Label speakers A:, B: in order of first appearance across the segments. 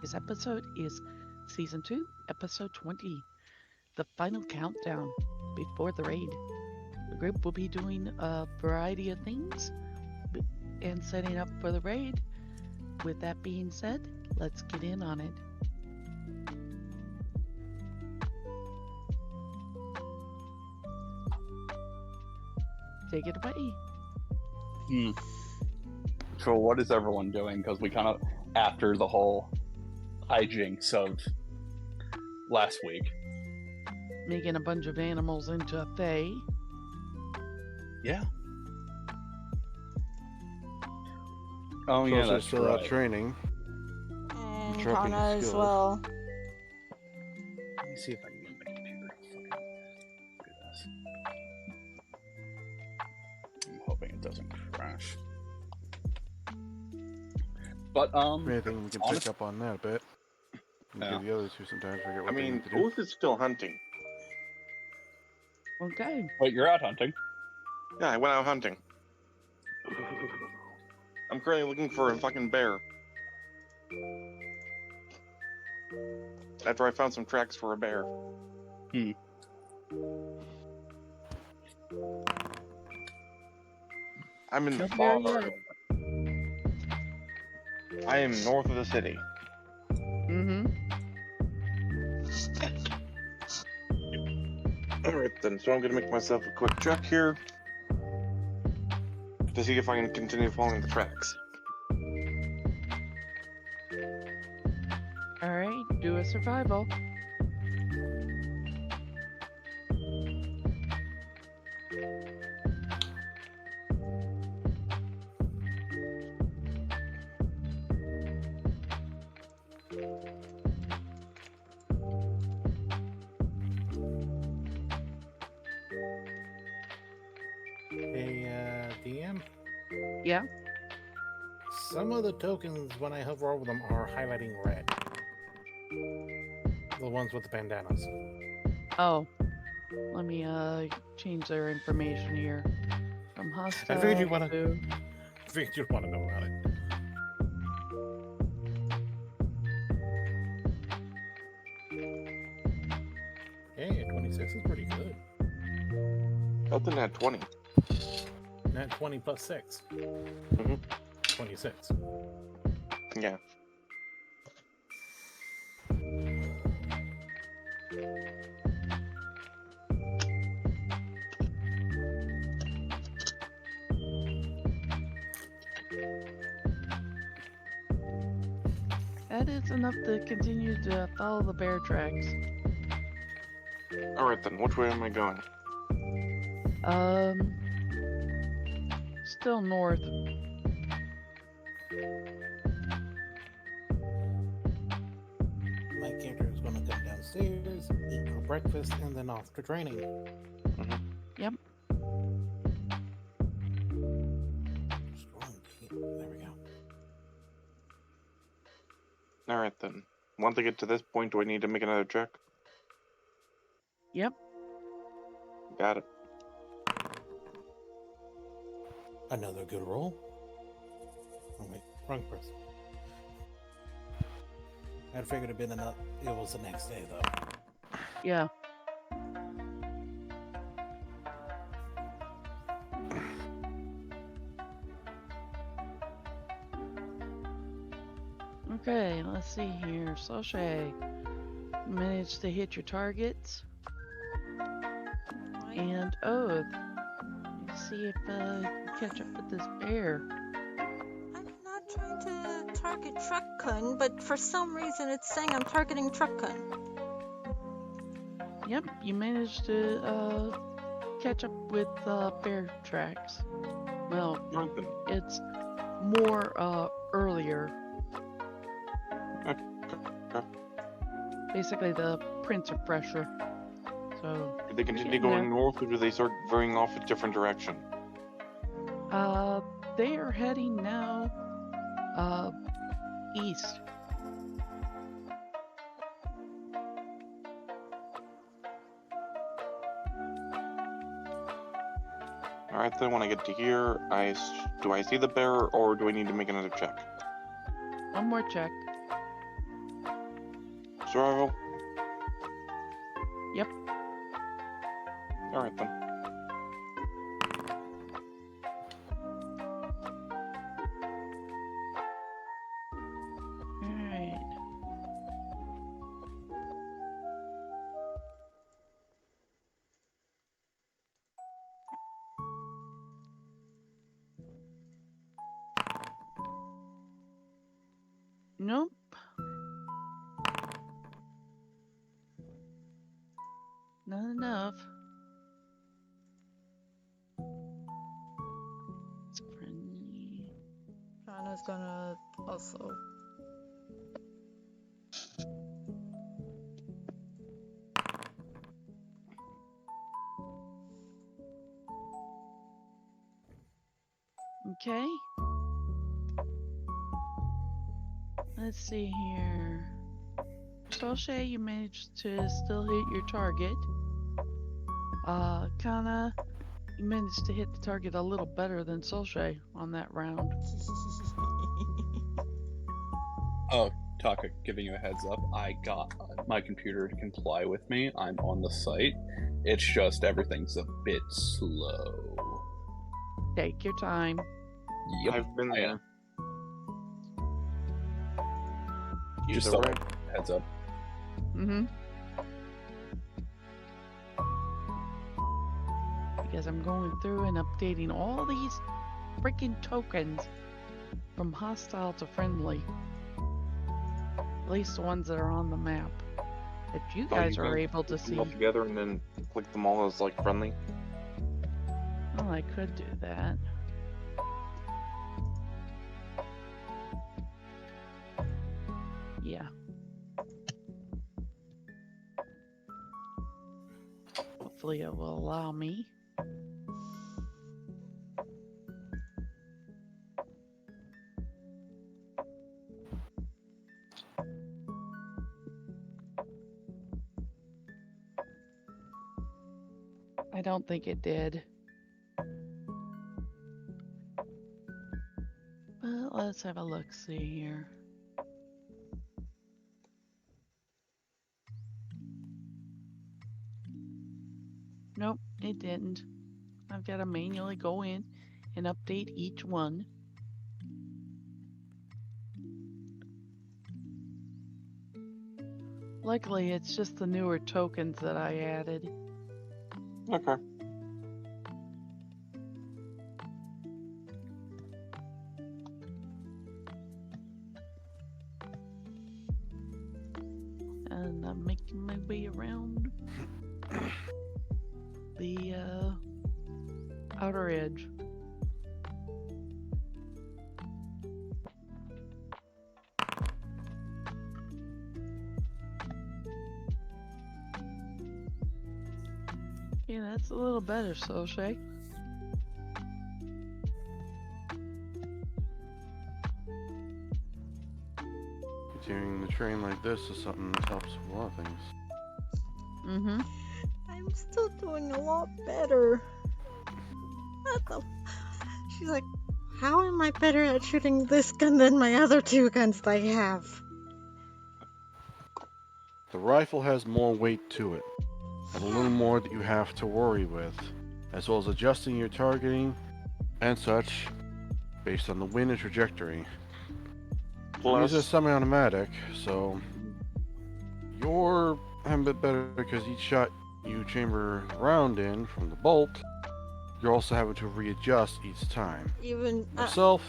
A: Today's episode is Season 2, Episode 20, the final countdown before the raid. The group will be doing a variety of things and setting up for the raid. With that being said, let's get in on it. Take it away.
B: So what is everyone doing? Because we kind of, after the whole hijinks of last week.
A: Making a bunch of animals into a fae.
B: Yeah. Oh yeah,
C: Also
B: that's
C: still
B: right.
C: out training.
D: And
C: Sharpening
D: Kana as
C: skills.
D: well.
B: Let me see if I can get my computer to fucking do this. I'm hoping it doesn't crash. But
C: Anything we can pick up on that a bit. And
B: Yeah.
C: give the others who sometimes forget
E: I
C: what they
E: mean,
C: need to do.
E: Booth is still hunting.
A: Okay.
B: wait, you're out hunting?
E: Yeah, I went out hunting. I'm currently looking for a fucking bear. After I found some tracks for a bear. I'm in the
A: No bear
E: far.
A: yet.
E: I am north of the city.
A: Mm-hmm.
E: Alright then, so I'm gonna make myself a quick check here to see if I can continue following the tracks.
A: Alright, do a survival.
F: Hey, DM?
A: Yeah?
F: Some of the tokens, when I hover over them, are highlighting red. The ones with the bandanas.
A: Oh. Let me change their information here. From hostile
F: I figured you wanna-
A: to...
F: I figured you'd want to know about it. Hey, 26 is pretty good.
E: Nothing at 20.
F: Not 20 plus 6.
E: Mhm.
F: 26.
E: Yeah.
A: That is enough to continue to follow the bear tracks.
E: Alright then, which way am I going?
A: Still north.
F: My character is going to come downstairs, eat for breakfast, and then off to training.
A: Yep.
F: There we go.
E: Alright then. Once I get to this point, do I need to make another check?
A: Yep.
E: Got it.
F: Another good roll. Oh wait, wrong person. I'd figured it'd been enough. It was the next day though.
A: Yeah. Okay, let's see here. Sochay, managed to hit your targets. And Oath, let's see if you can catch up with this bear.
D: I'm not trying to target Truck-kun, but for some reason it's saying I'm targeting Truck-kun.
A: Yep, you managed to catch up with bear tracks. Well,
E: Alright then.
A: it's more earlier.
E: Okay.
A: Basically, the prints are fresher. So,
E: Do they continue
A: Getting there.
E: going north, or do they start veering off a different direction?
A: they are heading now east.
E: Alright then, when I get to here, do I see the bear, or do I need to make another check?
A: One more check.
E: Survival?
A: Yep.
E: Alright then.
A: Alright. Nope. Not enough. It's friendly.
D: China's gonna also.
A: Okay. Let's see here. Soshay, you managed to still hit your target. Kana, you managed to hit the target a little better than Soshay on that round.
B: Oh, Taka, giving you a heads up. I got my computer to comply with me. I'm on the site. It's just everything's a bit slow.
A: Take your time.
B: Yep.
E: I've been
B: I
E: there.
B: Just
E: Either
B: thought
E: way.
B: I'd heads up.
A: Mm-hmm. Because I'm going through and updating all these freaking tokens from hostile to friendly. At least the ones that are on the map. That you
E: Oh,
A: guys
E: you
A: are
E: can
A: able to
E: put them all
A: see.
E: together and then click them all as like friendly.
A: Oh, I could do that. Yeah. Hopefully it will allow me. I don't think it did. But let's have a look-see here. Nope, it didn't. I've got to manually go in and update each one. Luckily, it's just the newer tokens that I added.
E: Okay.
A: And I'm making my way around the outer edge. Yeah, that's a little better, Soshay.
C: Continuing the train like this is something that helps with a lot of things.
A: Mm-hmm.
D: I'm still doing a lot better. What the? She's like, how am I better at shooting this gun than my other two guns that I have?
C: The rifle has more weight to it, and a little more that you have to worry with, as well as adjusting your targeting and such based on the wind and trajectory. These are
E: Plus,
C: semi-automatic, so you're a bit better because each shot you chamber the round in from the bolt, you're also having to readjust each time.
D: Even
C: Myself,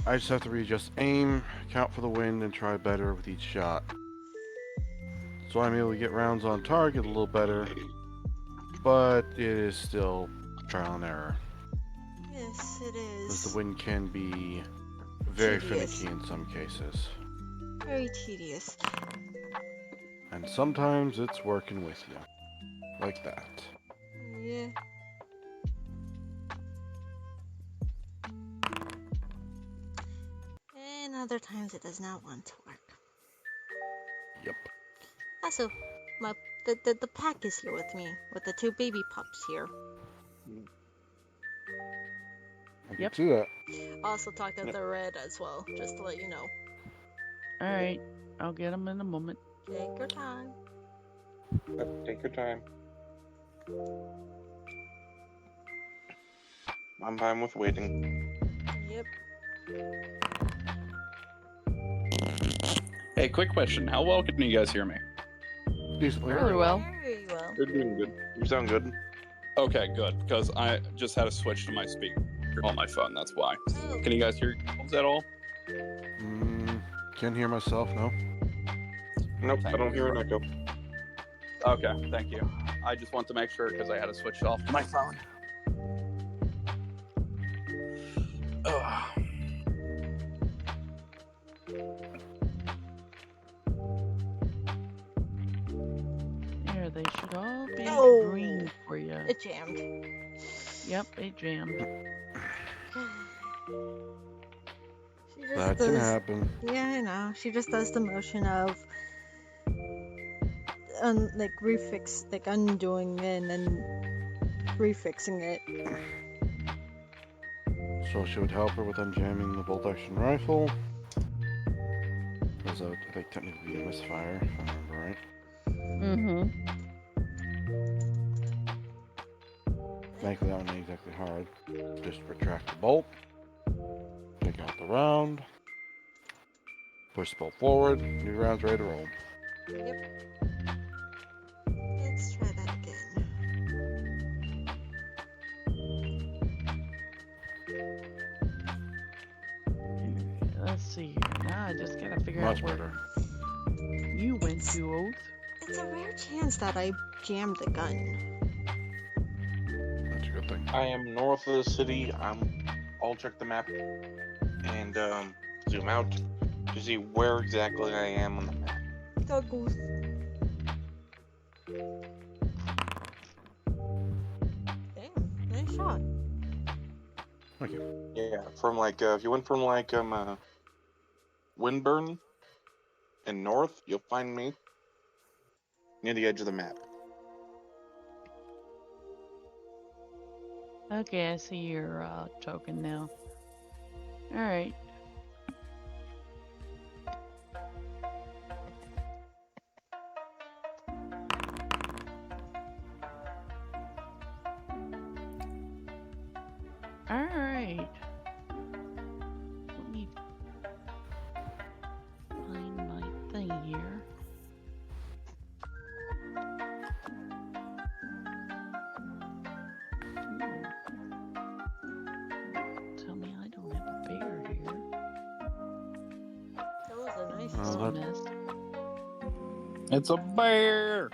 C: I just have to readjust aim, count for the wind, and try better with each shot. So I'm able to get rounds on target a little better, but it is still trial and error.
D: yes, it
C: Because the
D: is.
C: wind can be very
D: Tedious.
C: finicky in some cases.
D: Very tedious.
C: And sometimes it's working with you. Like that.
D: Yeah. And other times it does not want to work.
C: Yep.
D: Also, the pack is here with me, with the two baby pups here.
C: I
A: Yep.
C: can see that.
D: Also talked to
E: Yep.
D: the red as well, just to let you know.
A: Alright, I'll get them in a moment.
D: Take your time.
E: Take your time. I'm fine with waiting.
D: Yep.
B: Hey, quick question. How well can you guys hear me?
C: Decently.
A: Really well.
D: Very well.
E: You're doing good. You sound good.
B: Okay, good. Because I just had to switch to my speaker on my phone. That's why.
D: Oh,
B: Can you guys hear yourselves at all?
C: Can't hear myself, no?
E: Nope, I don't hear an echo.
B: Okay, thank you. I just want to make sure because I had to switch off to my phone. Ugh.
A: There, they should all be
D: No.
A: green for you.
D: it jammed.
A: Yep, it jammed.
D: She just
C: That can
D: does.
C: happen.
D: Yeah, I know. She just does the motion of undoing it and then refixing it.
C: So she would help her with unjamming the bolt action rifle. Because that would, I think, technically be a misfire, if I remember right.
A: Mm-hmm.
C: Thankfully, that one ain't exactly hard. Just retract the bolt, take out the round, push the bolt forward, new round's ready to roll.
D: Yep. Let's try that again.
A: Let's see here. Now I just gotta figure
C: Much
A: out where
C: better.
A: you went to, Oath.
D: It's a rare chance that I jammed the gun.
C: That's a good thing.
E: I am north of the city. I'll check the map and zoom out to see where exactly I am on the map.
D: Goose. Damn, nice shot.
C: Thank you.
E: Yeah, from like if you went from like Windburn and north, you'll find me near the edge of the map.
A: Okay, I see your token now. Alright. Alright. Let me find my thing here. Tell me I don't have a bear here.
D: That was a nice
C: Oh,
A: It's a
C: that-
A: mess.
B: It's a bear.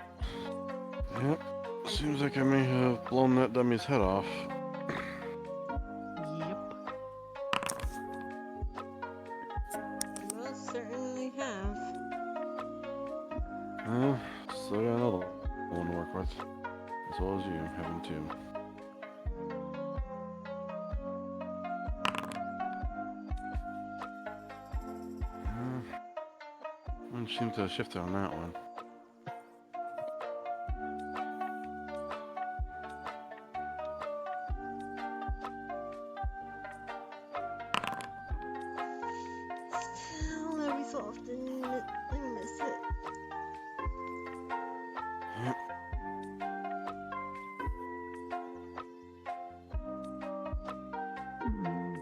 C: Yep. Seems like I may have blown that dummy's head off.
A: Yep.
D: You most certainly have.
C: So I got another one to work with. As well as you, having two. One seems to have shifted on that one.
D: Still, every so often I miss it.
C: Yep.
A: Hmm.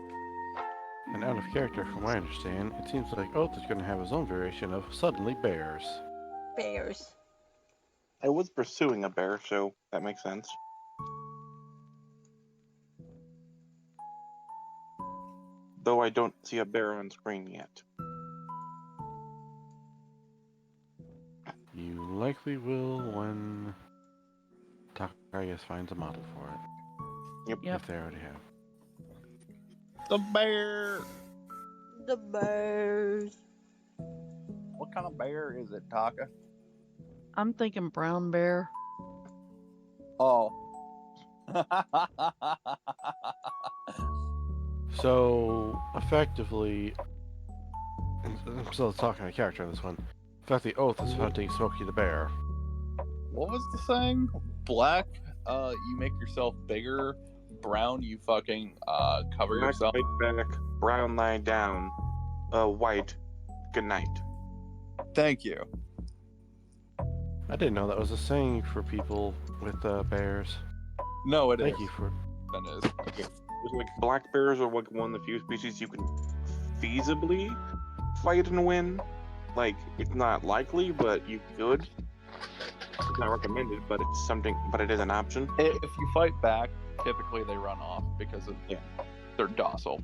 C: And out of character, from what I understand, it seems like Oath is going to have his own variation of suddenly bears.
D: Bears.
E: I was pursuing a bear, so that makes sense. Though I don't see a bear on screen yet.
C: You likely will when Takayas finds a model for it.
A: Yep.
C: If they already have.
B: The bear.
D: The bears.
B: What kind of bear is it, Taka?
A: I'm thinking brown bear.
B: Oh.
C: So, effectively, I'm still talking to character on this one. Effectively, Oath is hunting Smokey the Bear.
B: What was the saying? Black, you make yourself bigger. Brown, you fucking cover
E: Black,
B: yourself.
E: white back, brown lie down. White, good night.
B: Thank you.
C: I didn't know that was a saying for people with bears.
B: No, it is.
C: Thank you for.
B: That is.
E: There's like black bears are like one of the few species you can feasibly fight and win. Like it's not likely, but you could. It's not recommended, but it's something. But it is an option.
B: If you fight back, typically they run off because they're docile.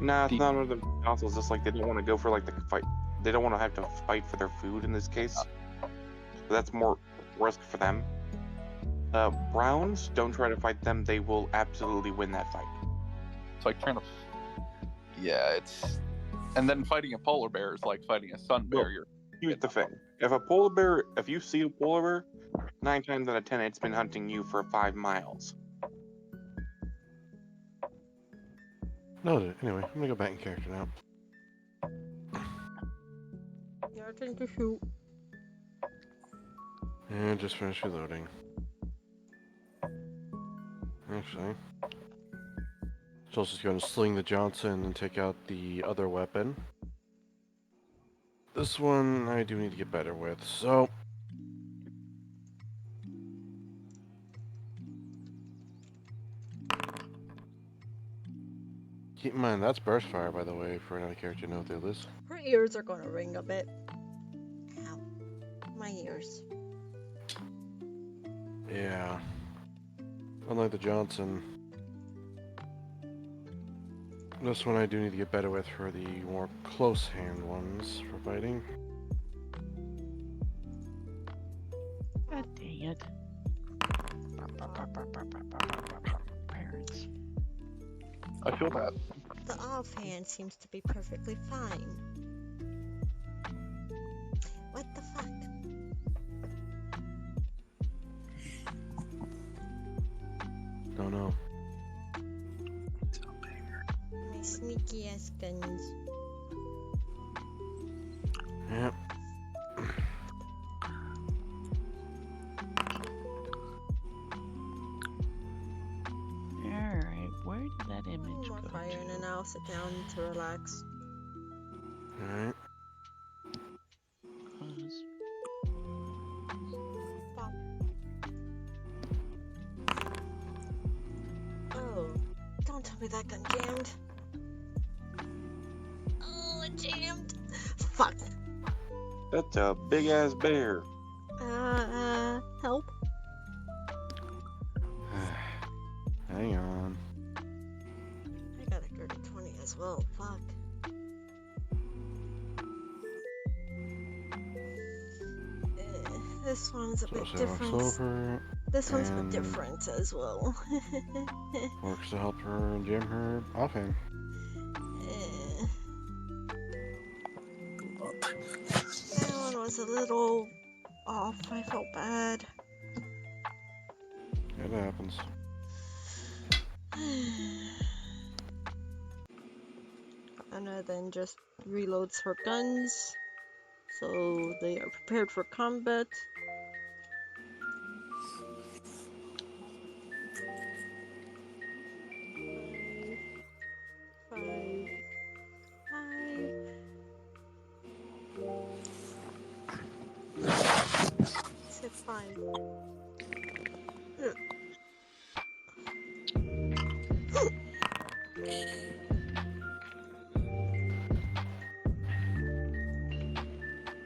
E: Nah, it's not one of the docile. It's just like they don't want to go for like the fight. They don't want to have to fight for their food in this case. So that's more risk for them. Browns, don't try to fight them. They will absolutely win that fight.
B: It's like trying to. Yeah, it's. And then fighting a polar bear is like fighting a sun bear.
E: Well, here's the thing: if you see a polar bear, 9 times out of 10, it's been hunting you for 5 miles.
C: Noted. Anyway, I'm gonna go back in character now.
D: Your turn to shoot.
C: And just finished reloading. Actually, so I was just going to sling the Johnson and take out the other weapon. This one I do need to get better with, so... Keep in mind, that's burst fire, by the way, for another character to know what that is.
D: Her ears are gonna ring a bit. Ow. My ears.
C: Yeah. Unlike the Johnson, this one I do need to get better with for the more close hand ones for fighting.
A: God dang it. Parents.
B: I feel bad.
D: The offhand seems to be perfectly fine. What the fuck?
C: Don't know.
D: My sneaky ass guns.
C: Yep.
A: Alright, where did that image
D: More
A: go
D: fire and then
A: to?
D: I'll sit down to relax.
C: Alright.
A: Cause
D: Oh, don't tell me that gun jammed. Oh, it jammed. Fuck.
E: That's a big ass bear.
D: Help.
C: Hang on.
D: I got a dirty 20 as well. Fuck. This one's a
C: So
D: bit
C: she walks
D: different.
C: over,
D: This one's a bit
C: and-
D: different as well.
C: works to help her and jam her offhand.
D: That one was a little off. I felt bad.
C: It happens.
D: Anna then just reloads her guns, so they are prepared for combat. Five. Said 5.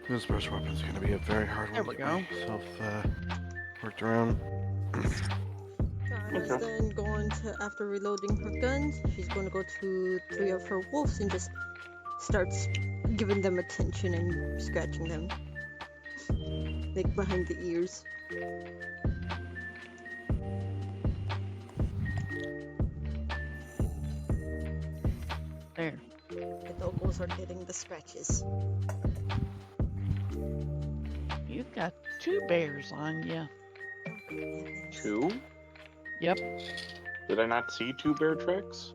C: This burst weapon is going to be a very hard
A: There
C: one
A: we
C: to get
A: go.
C: myself worked around.
D: Donna's then going to, after reloading her guns, she's going to go to 3 of her wolves and just starts giving them attention and scratching them. Like behind the ears.
A: there.
D: The doggos are getting the scratches.
A: You've got 2 bears on you.
E: 2?
A: Yep.
E: Did I not see 2 bear tracks?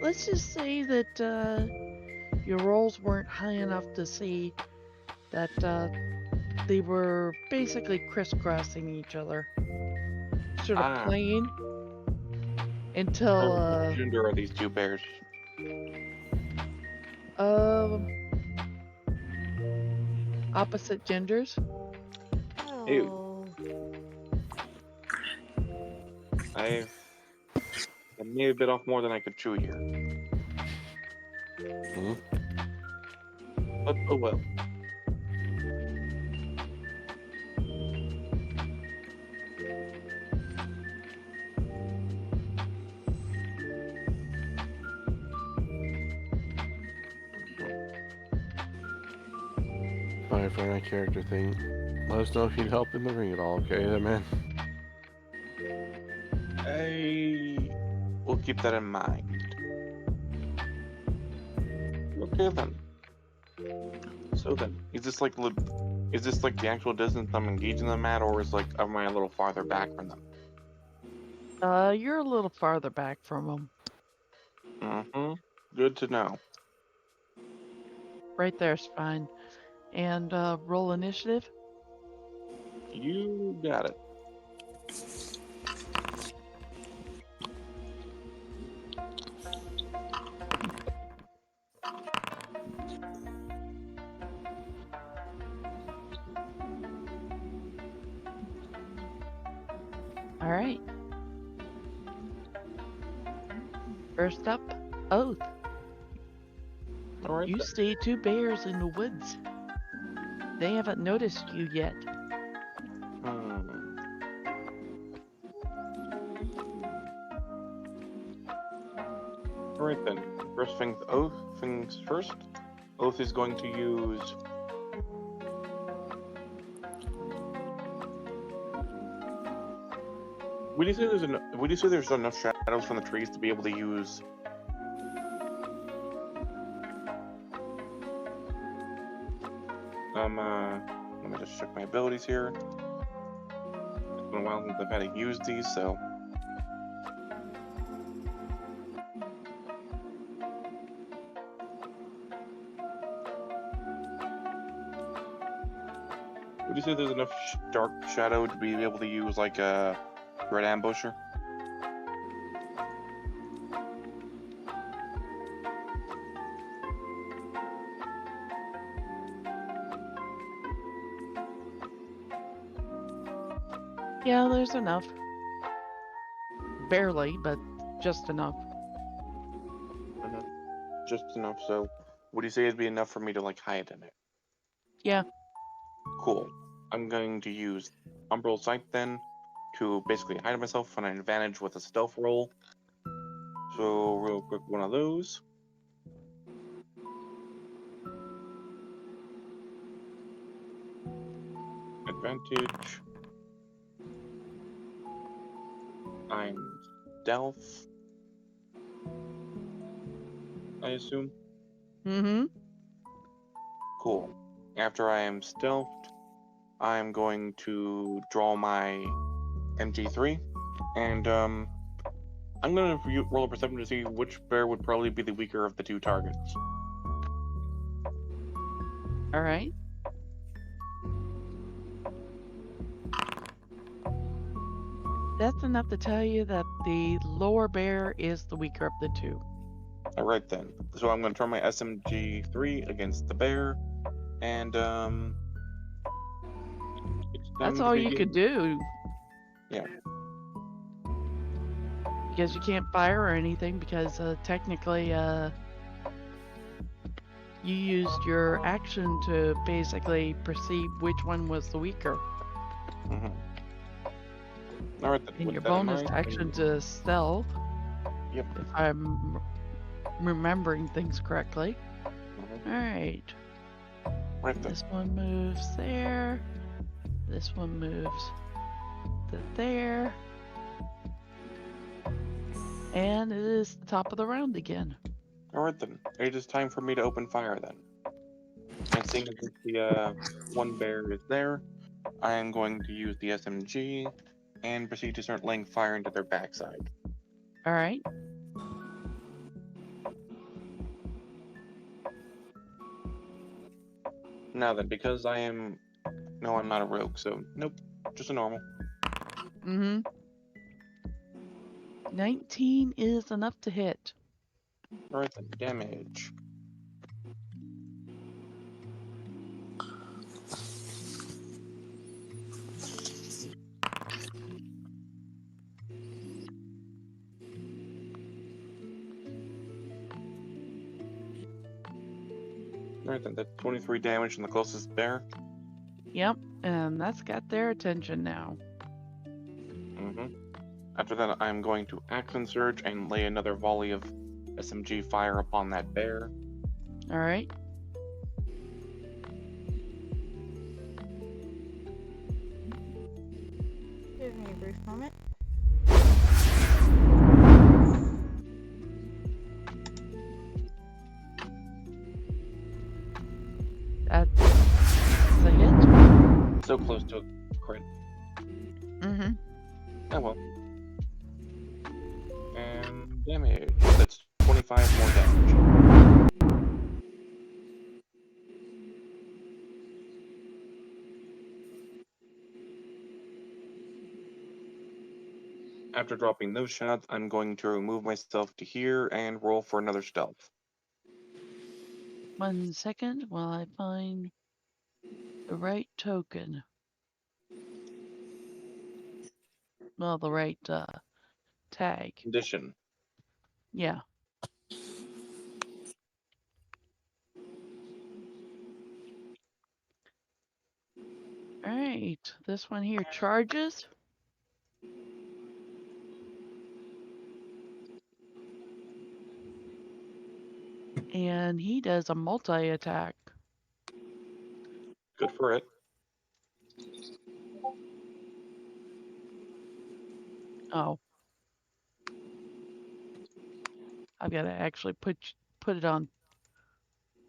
A: Let's just say that your rolls weren't high enough to see that they were basically crisscrossing each other, sort of playing until
E: What gender are these 2 bears?
A: opposite genders.
D: Oh.
E: I may have bit off more than I could chew here.
C: Mhm.
E: But oh well.
C: Sorry for that character thing. Let us know if you need help in the ring at all, okay, then, man?
E: I will keep that in mind. Okay then. So then, is this like the actual distance I'm engaging them at, or am I a little farther back from them?
A: You're a little farther back from them.
E: Mm-hmm. Good to know.
A: Right there's fine. And roll initiative.
E: You got it.
A: All right. First up, Oath.
E: All right.
A: You
E: Then.
A: see two bears in the woods. They haven't noticed you yet.
E: Hmm. All right then. First things first. Oath is going to use. Would you say there's enough shadows from the trees to be able to use? Let me just check my abilities here. It's been a while since I've had to use these, so. Would you say there's enough dark shadow to be able to use like a red ambusher?
A: Yeah, there's enough. Barely, but just enough.
E: Mm-hmm. Just enough. So, would you say it'd be enough for me to like hide in it?
A: Yeah.
E: Cool. I'm going to use Umbral Sight then to basically hide myself on an advantage with a stealth roll. So, real quick, one of those. Advantage. I'm stealth, I assume.
A: Mm-hmm.
E: Cool. After I am stealthed, I'm going to draw my MG3, and I'm going to roll a perception to see which bear would probably be the weaker of the two targets.
A: All right. That's enough to tell you that the lower bear is the weaker of the two.
E: Alright then. So I'm going to try my SMG3 against the bear, and it's time
A: That's
E: to
A: all you
E: begin.
A: could do.
E: Yeah.
A: Because you can't fire or anything because technically you used your action to basically perceive which one was the weaker.
E: Mm-hmm. Alright then.
A: And
E: With
A: your
E: that in
A: bonus
E: mind,
A: action to stealth,
E: Yep.
A: if I'm remembering things correctly.
E: Mm-hmm.
A: All right.
E: Right then.
A: This one moves there. This one moves to there. And it is the top of the round again.
E: Alright then. It is time for me to open fire then. And seeing as the one bear is there, I am going to use the SMG and proceed to start laying fire into their backside.
A: All right.
E: Now then, because I'm not a rogue, so nope, just a normal.
A: Mm-hmm. 19 is enough to hit.
E: Alright then, damage. Alright then, that's 23 damage on the closest bear.
A: Yep, and that's got their attention now.
E: After that, I'm going to Action Surge and lay another volley of SMG fire upon that bear.
A: All right.
D: Give me a brief moment.
A: That's a hit.
E: So close to a crit.
A: Mm-hmm.
E: Oh well. And damage. That's 25 more damage. After dropping those shots, I'm going to remove myself to here and roll for another stealth.
A: 1 second while I find the right token. Well, the right tag.
E: Condition.
A: Yeah. All right. This one here charges. And he does a multi-attack.
E: Good for it.
A: Oh. I've got to actually put it on.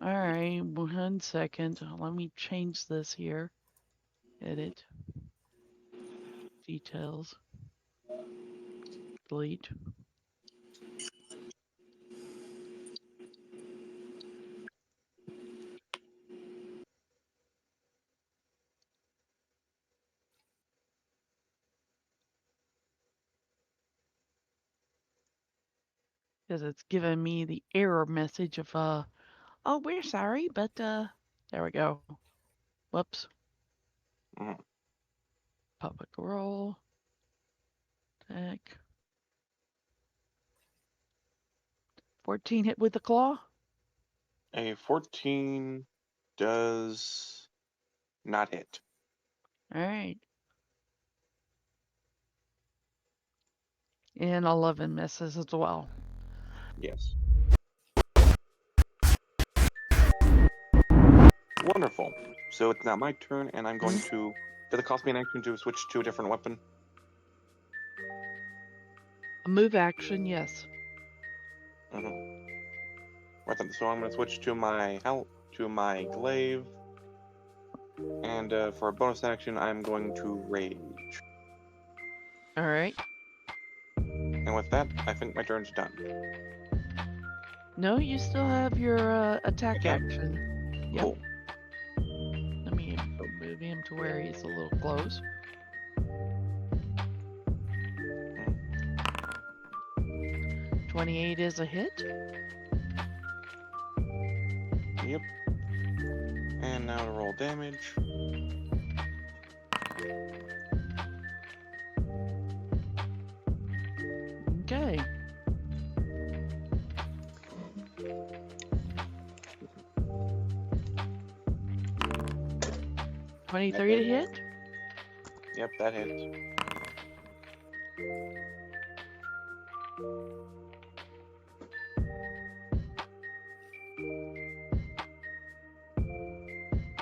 A: All right, 1 second. Let me change this here. Edit. Details. Delete. Because it's giving me the error message of oh, we're sorry, but there we go. Whoops.
E: Mhm.
A: Public role. Attack. 14 hit with the claw.
E: A 14 does not hit.
A: All right. And 11 misses as well.
E: Yes. Wonderful. So it's now my turn, and I'm going to... Does it cost me an action to switch to a different weapon?
A: A move action, yes.
E: Right then, so I'm going to switch to my glaive. And for a bonus action, I'm going to rage.
A: All right.
E: And with that, I think my turn's done.
A: No, you still have your attack
E: Okay.
A: action. Yep.
E: Cool.
A: Let me move him to where he's a little close.
E: Mm.
A: 28 is a hit.
E: Yep. And now to roll damage.
A: Okay. $23 to hit.
E: Yep, that hits.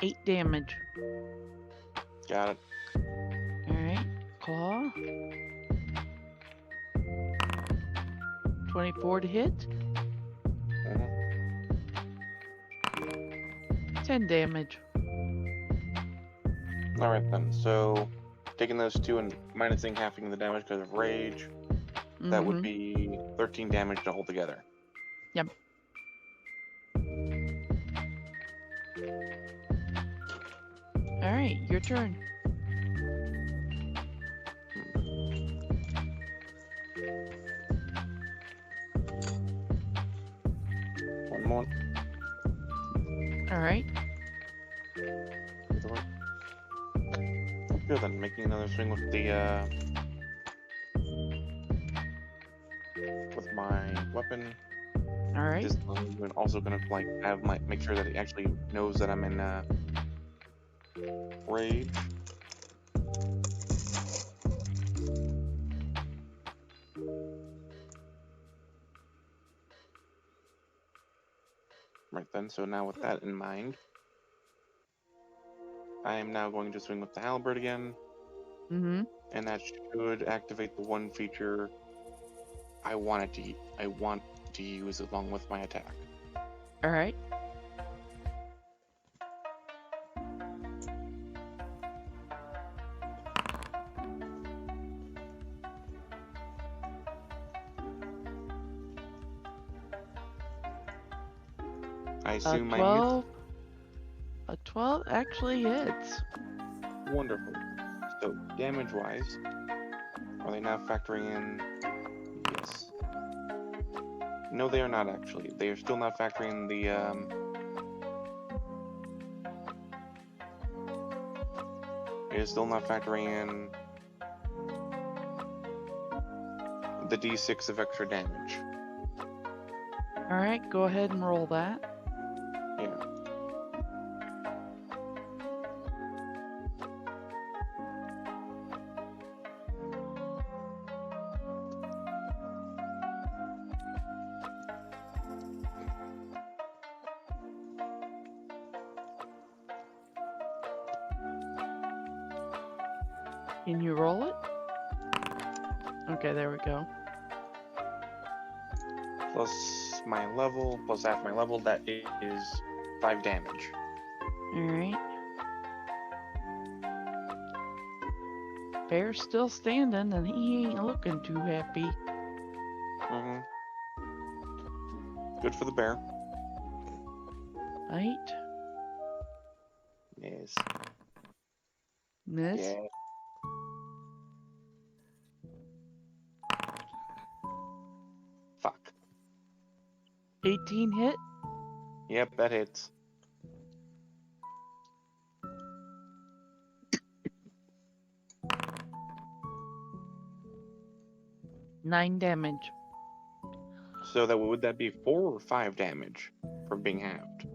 A: Eight damage.
E: Got it.
A: All right. Claw. 24 to hit. 10 damage.
E: Alright then, so taking those two and minusing halving the damage because of rage, that would be 13 damage altogether.
A: Yep. All right, your turn.
E: One more.
A: All right.
E: Good then, making another swing with the with my weapon.
A: All right.
E: This I'm also gonna like make sure that it actually knows that I'm in rage. Right then, so now with that in mind, I am now going to swing with the halberd again,
A: Mm-hmm.
E: and that should activate the one feature I want to use along with my attack.
A: All right.
E: I
A: A
E: assume my
A: 12. A 12 actually hits.
E: wonderful. So damage-wise, are they now factoring in? Yes. No, they are not actually. They are still not factoring in the It is still not factoring in the d6 of extra damage.
A: All right, go ahead and roll that.
E: Yeah.
A: Can you roll it? Okay, there we go.
E: Plus my level, plus half my level, that is 5 damage.
A: All right. Bear's still standing, and he ain't looking too happy.
E: Mm-hmm. Good for the bear.
A: Right?
E: Yes.
A: Miss?
E: Yeah. Fuck.
A: 18 hit?
E: Yep, that hits.
A: Nine damage.
E: So that would that be 4 or 5 damage from being halved?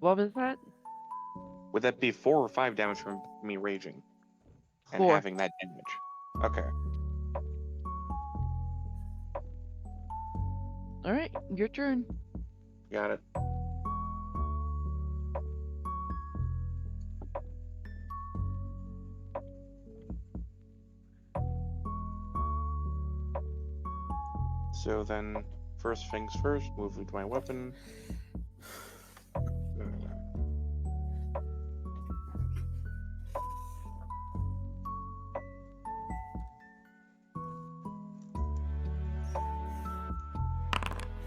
A: What was that?
E: Would that be 4 or 5 damage from me raging and
A: 4.
E: having that damage? Okay.
A: All right, your turn.
E: Got it. So then, first things first, move with my weapon.
A: Uh,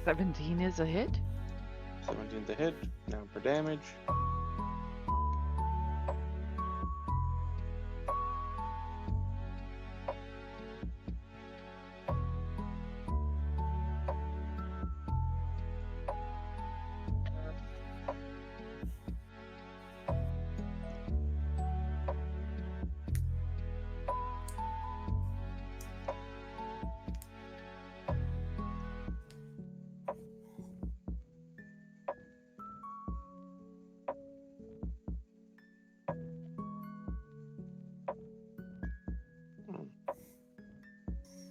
A: 17 is a hit.
E: 17 to hit. Now for damage.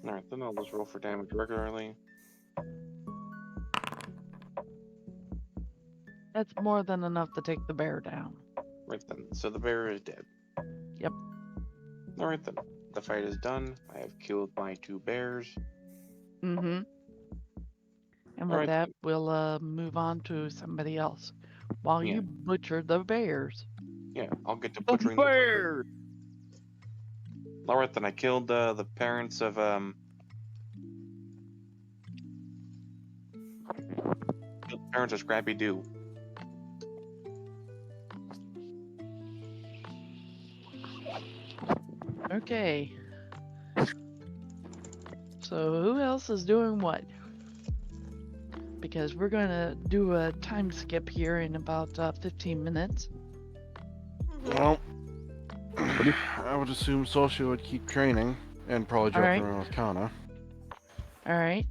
E: Alright, then I'll just roll for damage regularly.
A: That's more than enough to take the bear down.
E: Right then. So the bear is dead.
A: Yep.
E: Alright then. The fight is done. I have killed my 2 bears.
A: Mm-hmm. And with
E: Alright
A: that,
E: then.
A: we'll move on to somebody else. While
E: Yeah.
A: you butcher the bears.
E: Yeah, I'll get to
A: The
E: butchering the
A: bear!
E: Alright then, I killed the parents of killed the parents of Scrappy Doo.
A: Okay. So who else is doing what? Because we're gonna do a time skip here in about 15 minutes.
C: Well, I would assume Socia would keep training and probably joke
A: Alright.
C: around with Kana.
A: Alright.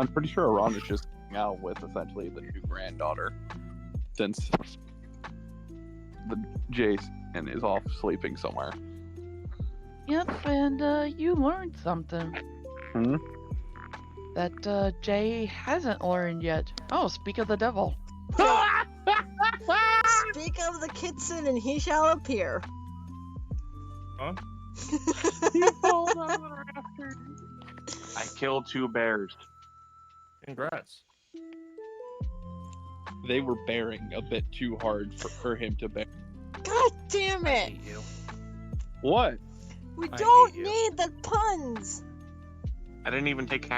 B: I'm pretty sure Iran is just hanging out with essentially the new granddaughter, since the Jason is off sleeping somewhere.
A: Yep, and you learned something
B: Hmm?
A: that Jay hasn't learned yet. Oh, speak of the devil.
D: Speak of the Kitsune and he shall appear.
F: Huh?
E: I killed 2 bears.
F: Congrats.
B: They were bearing a bit too hard for him to bear.
D: God damn
F: I
D: it!
F: hate you.
B: What?
D: We
F: I
D: don't
F: hate you.
D: need the puns!
E: I didn't even take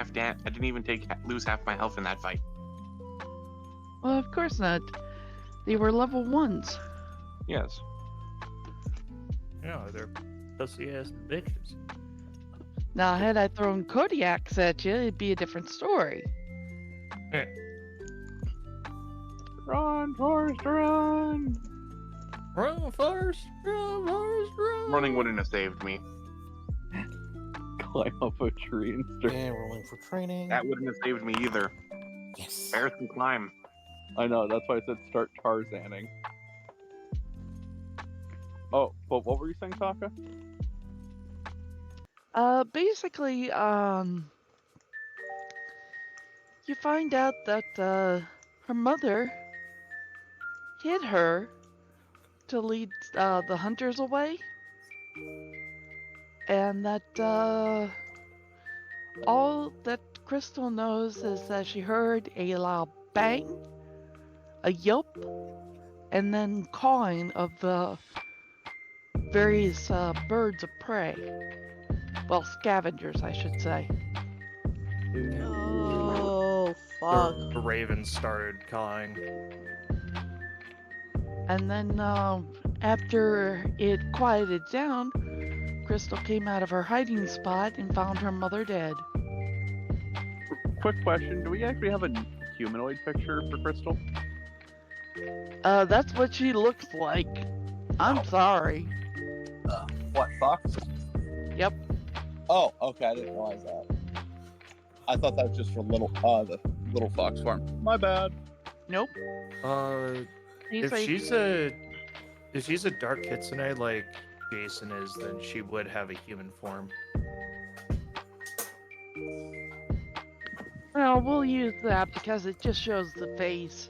E: lose half my health in that fight.
A: Well, of course not. They were level 1s.
E: Yes.
F: No, they're pussy ass bitches.
A: Now, had I thrown Kodiaks at you, it'd be a different story.
B: Run, Forrest, run!
F: Run first, run first, run.
E: Running wouldn't have saved me.
B: Climb up a tree and start.
F: And rolling for training.
E: That wouldn't have saved me either.
F: Yes.
E: Bears can climb.
B: I know, that's why I said start Tarzaning. Oh, but what were you saying, Taka?
A: Basically, you find out that, her mother hid her to lead, the hunters away. And that, all that Crystal knows is that she heard a loud bang, a yelp, and then cawing of the various, birds of prey. Well, scavengers, I should say.
D: Oh, fuck.
F: The ravens started cawing.
A: And then, after it quieted down, Crystal came out of her hiding spot and found her mother dead.
B: Quick question, do we actually have a humanoid picture for Crystal?
A: That's what she looks like. I'm sorry.
B: What, Fox?
A: Yep.
B: Oh, okay, I didn't realize that. I thought that was just for the little fox farm. My bad.
A: Nope.
F: If
A: like,
F: she's a dark kitsune like Jason is, then she would have a human form.
A: well, we'll use that because it just shows the face.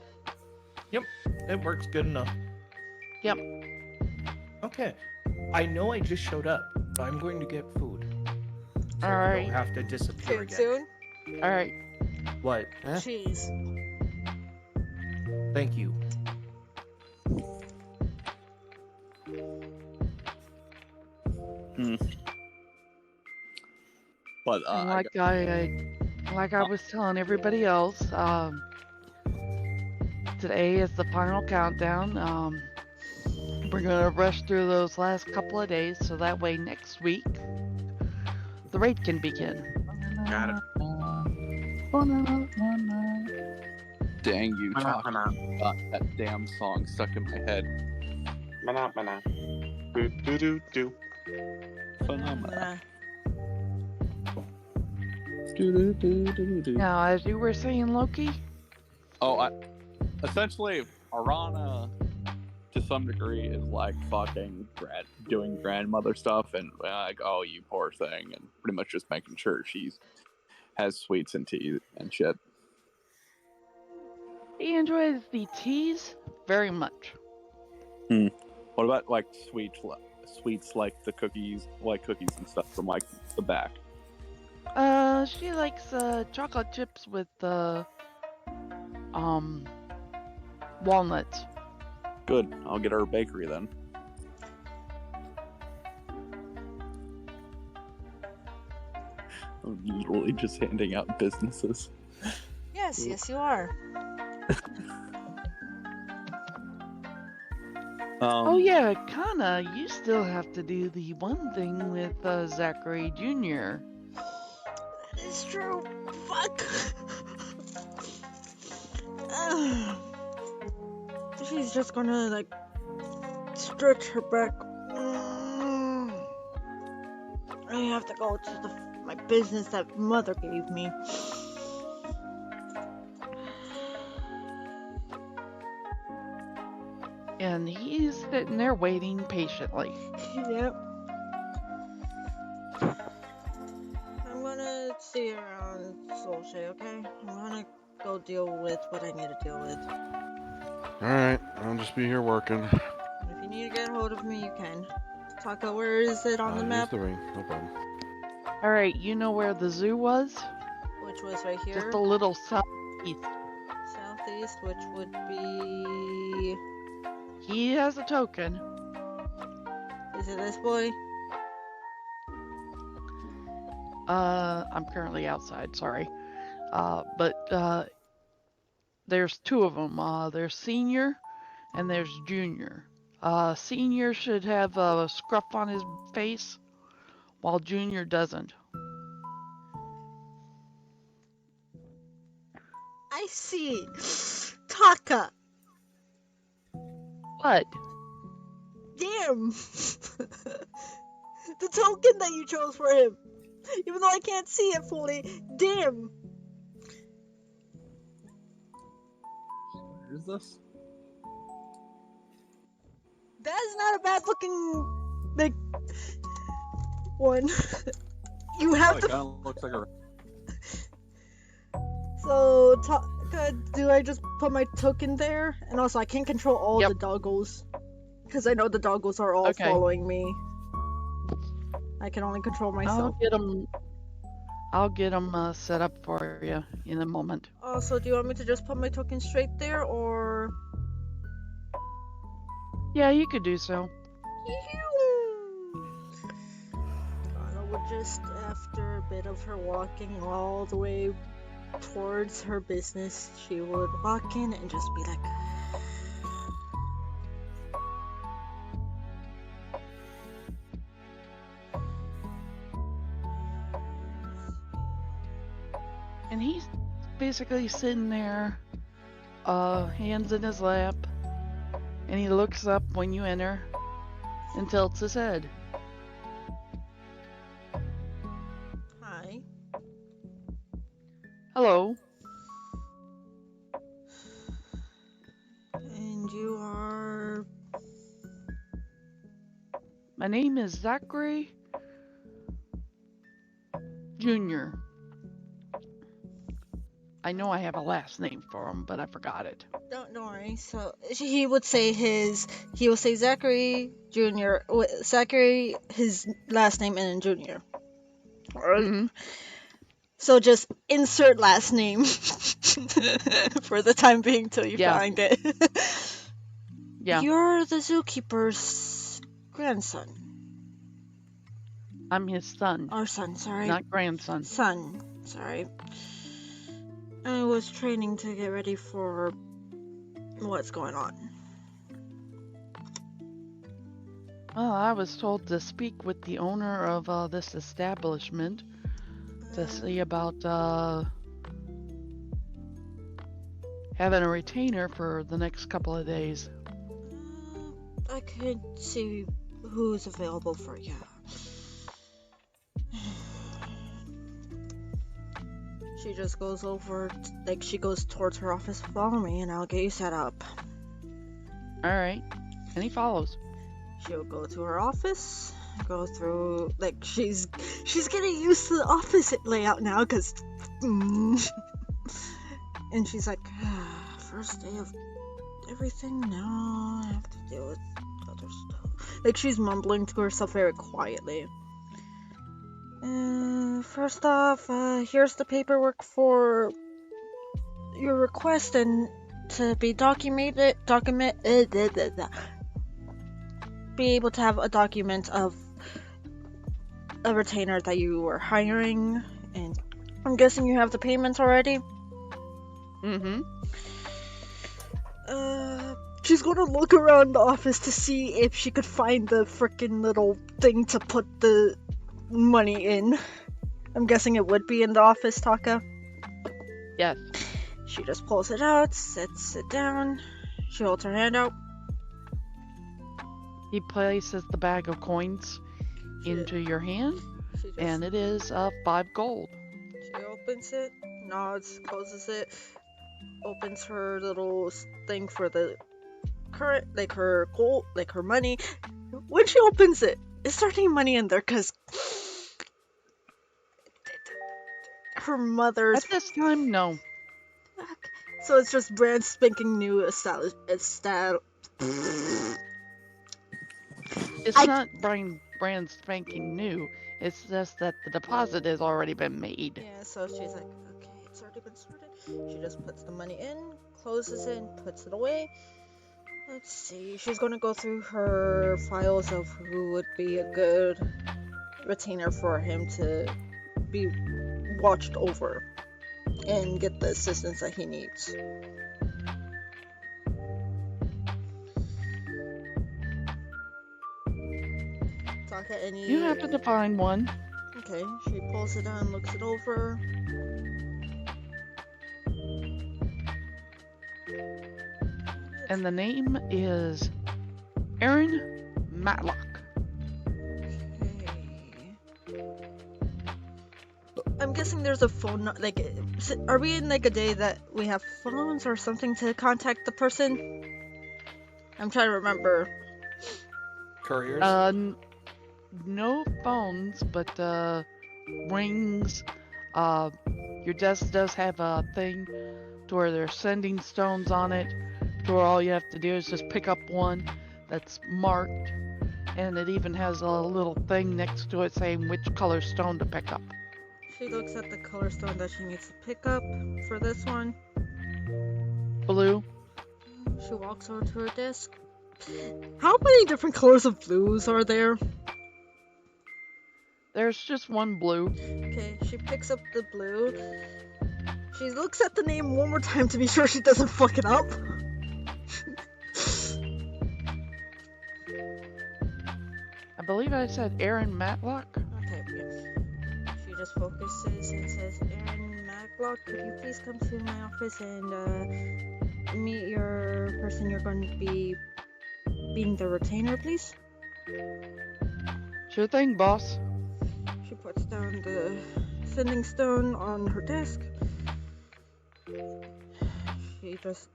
F: It works good enough.
A: Yep.
F: Okay. I know I just showed up, but I'm going to get food. So
A: All
F: I
A: right.
F: don't have to disappear again.
D: Soon?
A: All right.
F: What?
D: Cheese.
F: Thank you.
B: But
A: And like I was telling everybody else, today is the final countdown. We're gonna rush through those last couple of days so that way next week the raid can begin.
E: Got it.
B: dang you, Taka. Got that damn song stuck in my head.
E: Mana. Do do do do.
B: Phenomena.
A: Now, as you were saying, Loki,
B: Essentially, Arana, to some degree, is like fucking doing grandmother stuff, and like, oh, you poor thing, and pretty much just making sure she has sweets and tea and shit.
A: he enjoys the teas very much.
B: What about like sweets like the cookies and stuff from like the back?
A: She likes chocolate chips with walnuts.
B: Good. I'll get her a bakery then. I'm literally just handing out businesses.
D: Yes, you are.
A: Oh yeah, Kana, you still have to do the one thing with Zachary Jr.
D: That is true. Fuck. She's just gonna like stretch her back. I have to go to my business that mother gave me.
A: And he's sitting there waiting patiently.
D: Yep. I'm gonna stay around Solshay, okay? I'm gonna go deal with what I need to deal with.
C: Alright, I'll just be here working.
D: If you need to get a hold of me, you can. Taka, where is it on the
C: Use
D: map?
C: the ring, no problem.
A: Alright, you know where the zoo was?
D: Which was right here?
A: Just a little southeast.
D: Southeast, which would be...
A: He has a token.
D: Is it this boy?
A: I'm currently outside, sorry. But there's two of them. There's Senior and there's Junior. Senior should have a scruff on his face, while Junior doesn't.
D: I see! Taka!
A: What?
D: Damn! The token that you chose for him! Even though I can't see it fully, damn!
B: Where is this?
D: That is not a bad looking, like, one. You have
B: Oh, it
D: to.
B: kind of looks like a.
D: So, Taka, do I just put my token there? And also, I can't control all
A: Yep.
D: the doggos. Because I know the doggos are all
A: Okay.
D: following me. I can only control myself.
A: I'll get them set up for you in a moment.
D: Also, do you want me to just put my token straight there, or...
A: Yeah, you could do so.
D: Anna would just, after a bit of her walking all the way towards her business, she would walk in and just be like...
A: And he's basically sitting there, hands in his lap, and he looks up when you enter and tilts his head.
D: Hi.
A: Hello.
D: And you are...
A: My name is Zachary Jr. I know I have a last name for him, but I forgot it.
D: Don't worry. So he would say Zachary Jr. Zachary, his last name, and then Jr.
A: Mhm.
D: So just insert last name for the time being till you
A: Yeah.
D: find it.
A: Yeah,
D: You're the zookeeper's grandson.
A: I'm his son,
D: Or son, sorry.
A: not grandson.
D: Son, sorry. I was training to get ready for what's going on.
A: Well, I was told to speak with the owner of this establishment to see about having a retainer for the next couple of days.
D: I could see who's available for you. She just goes over, she goes towards her office. Follow me and I'll get you set up.
A: Alright. And he follows.
D: She'll go to her office, go through, she's getting used to the office layout now, because, and she's like, first day of everything, now I have to deal with other stuff. She's mumbling to herself very quietly. First off, here's the paperwork for your request and to be be able to have a document of a retainer that you were hiring, and I'm guessing you have the payments already?
A: Mm-hmm.
D: She's gonna look around the office to see if she could find the frickin' little thing to put the money in. I'm guessing it would be in the office, Taka.
A: Yes.
D: She just pulls it out, sets it down. She holds her hand out.
A: He places the bag of coins into your hand, and it is 5 gold.
D: She opens it, nods, closes it, opens her little thing for the current, like her gold, like her money. When she opens it, is there any money in there? Cause her mother's.
A: At this time, no.
D: So it's just brand spanking new established.
A: It's not brand spanking new. It's just that the deposit has already been made.
D: Yeah, so she's like, okay, it's already been sorted. She just puts the money in, closes it, and puts it away. Let's see. She's gonna go through her files of who would be a good retainer for him to be watched over and get the assistance that he needs. Taka, any...
A: You happen to find one.
D: Okay, she pulls it out, looks it over.
A: And the name is Aaron Matlock.
D: Okay. I'm guessing there's a phone, like, are we in like a day that we have phones or something to contact the person? I'm trying to remember.
F: Couriers?
A: No phones, but rings. Your desk does have a thing to where there's sending stones on it, to where all you have to do is just pick up one that's marked, and it even has a little thing next to it saying which color stone to pick up.
D: She looks at the color stone that she needs to pick up for this one.
A: Blue.
D: She walks over to her desk. How many different colors of blues are there?
A: There's just one blue.
D: Okay, she picks up the blue. She looks at the name one more time to be sure she doesn't fuck it up.
A: I believe I said Aaron Matlock.
D: Okay, yeah. She just focuses and says, Aaron Matlock, could you please come to my office and meet your person you're going to be being the retainer, please?
A: Sure thing, boss.
D: She puts down the sending stone on her desk. She just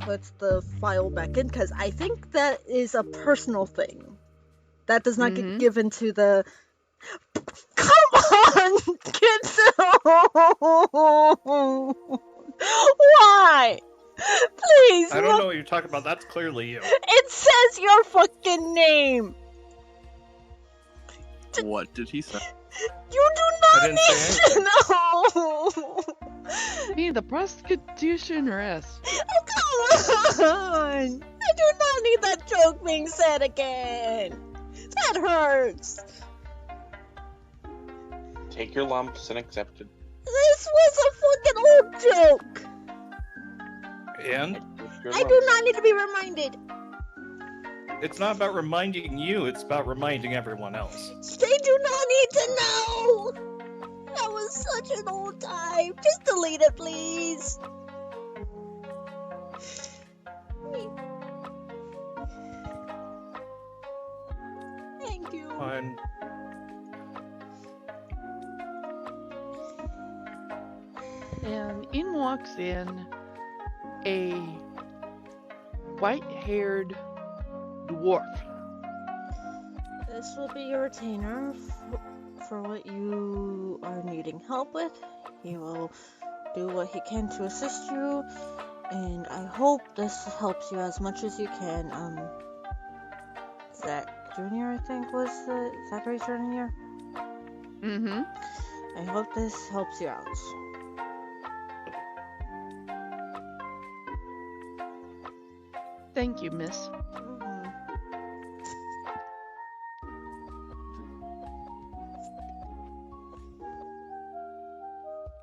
D: puts the file back in, because I think that is a personal thing. That does not get given to the... Come on, Kitsune! Why? Please,
F: I don't know what you're talking about. That's clearly you.
D: It says your fucking name!
B: What did he say?
D: You do
F: I
D: not
F: didn't say
D: need to know!
A: Hey, the prostitution rest.
D: Oh, come on! I do not need that joke being said again! That hurts!
E: Take your lumps and accept it.
D: This was a fucking old joke!
F: And
E: Take your
D: I do
E: lumps.
D: not need to be reminded.
F: it's not about reminding you, it's about reminding everyone else.
D: They do not need to know! That was such an old time. Just delete it, please. Thank you.
F: Fine.
A: And in walks in a white-haired dwarf.
D: This will be your retainer for what you are needing help with. He will do what he can to assist you, and I hope this helps you as much as you can. Zach Jr., I think was the Zachary Jr.
A: Mm-hmm.
D: I hope this helps you out.
A: Thank you, miss.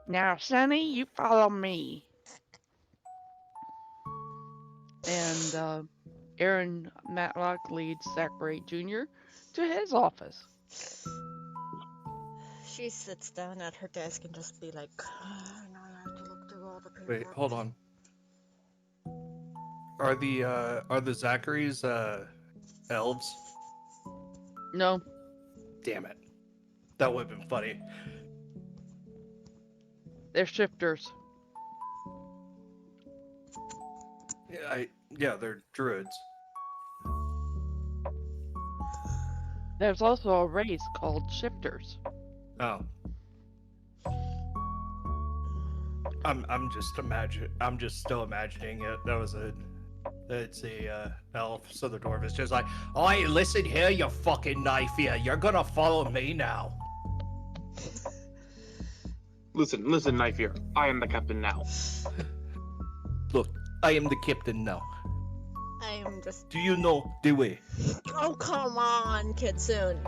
A: Now, Sonny, you follow me. And Aaron Matlock leads Zachary Jr. to his office.
D: She sits down at her desk and just be like, now I have to look through all the paperwork.
F: Wait, hold on. Are the Zacharys elves?
A: No,
F: Damn it. That would have been funny.
A: they're shifters.
F: Yeah, Yeah, they're druids.
A: There's also a race called shifters.
F: Oh. I'm just still imagining it. It's a elf, so the dwarf is just like, "Oi, listen here, you fucking knife here. You're gonna follow me now."
E: Listen, knife here. I am the captain now.
F: Look, I am the captain now.
D: I am just.
F: Do you know the way?
D: Oh, come on, Kitsune.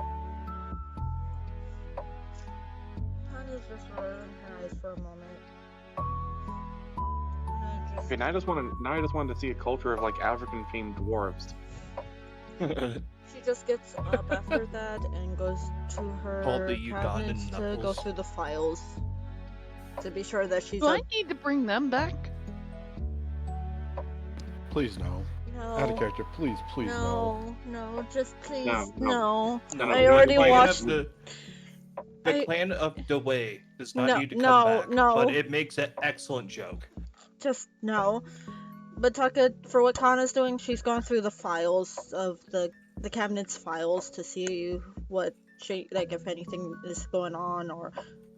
D: Honey's just rolling her eyes for a moment.
E: Okay, now I just wanted to see a culture of like African themed dwarves.
D: She just gets up after that and goes to her
F: All the Ugandan
D: cabinets to go
F: knuckles.
D: through the files to be sure that she's
A: Do I need to bring them back?
C: Please no. Out of
D: no,
C: character. Please, please no.
D: no, just please,
E: No.
D: no.
E: No,
D: I already
F: Clan of
D: watched.
F: the Clan of the Way does not
D: No,
F: need to come
D: no,
F: back,
D: no.
F: but it makes an excellent joke.
D: Just no. But Taka, for what Kana's doing, she's going through the files of the cabinet's files to see what she, like, if anything is going on or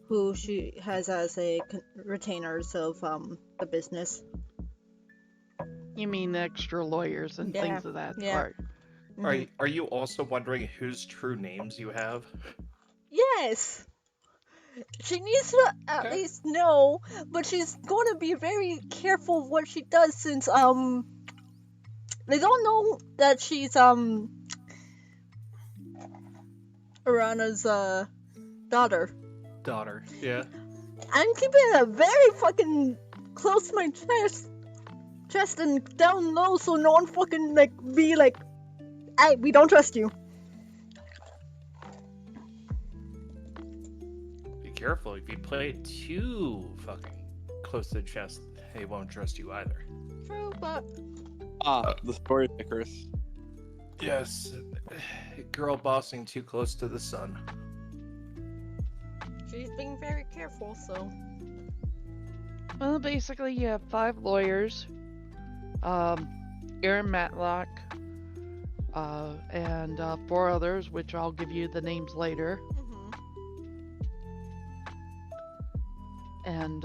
D: who she has as a retainers of the business.
A: You mean extra lawyers and
D: Yeah,
A: things of that
D: yeah.
A: sort?
D: Mhm.
F: Are you also wondering whose true names you have?
D: Yes. She needs to at
F: Okay.
D: least know, but she's going to be very careful what she does since they don't know that she's Arana's daughter.
F: Yeah.
D: I'm keeping it very fucking close to my chest and down low so no one fucking like be like, "Hey, we don't trust you."
F: Be careful, if you play it too fucking close to the chest, they won't trust you either.
D: True, but
B: The story of Icarus.
F: Yes. Girl bossing too close to the sun.
D: she's being very careful, so.
A: Well, basically, you have 5 lawyers. Aaron Matlock, and 4 others, which I'll give you the names later. And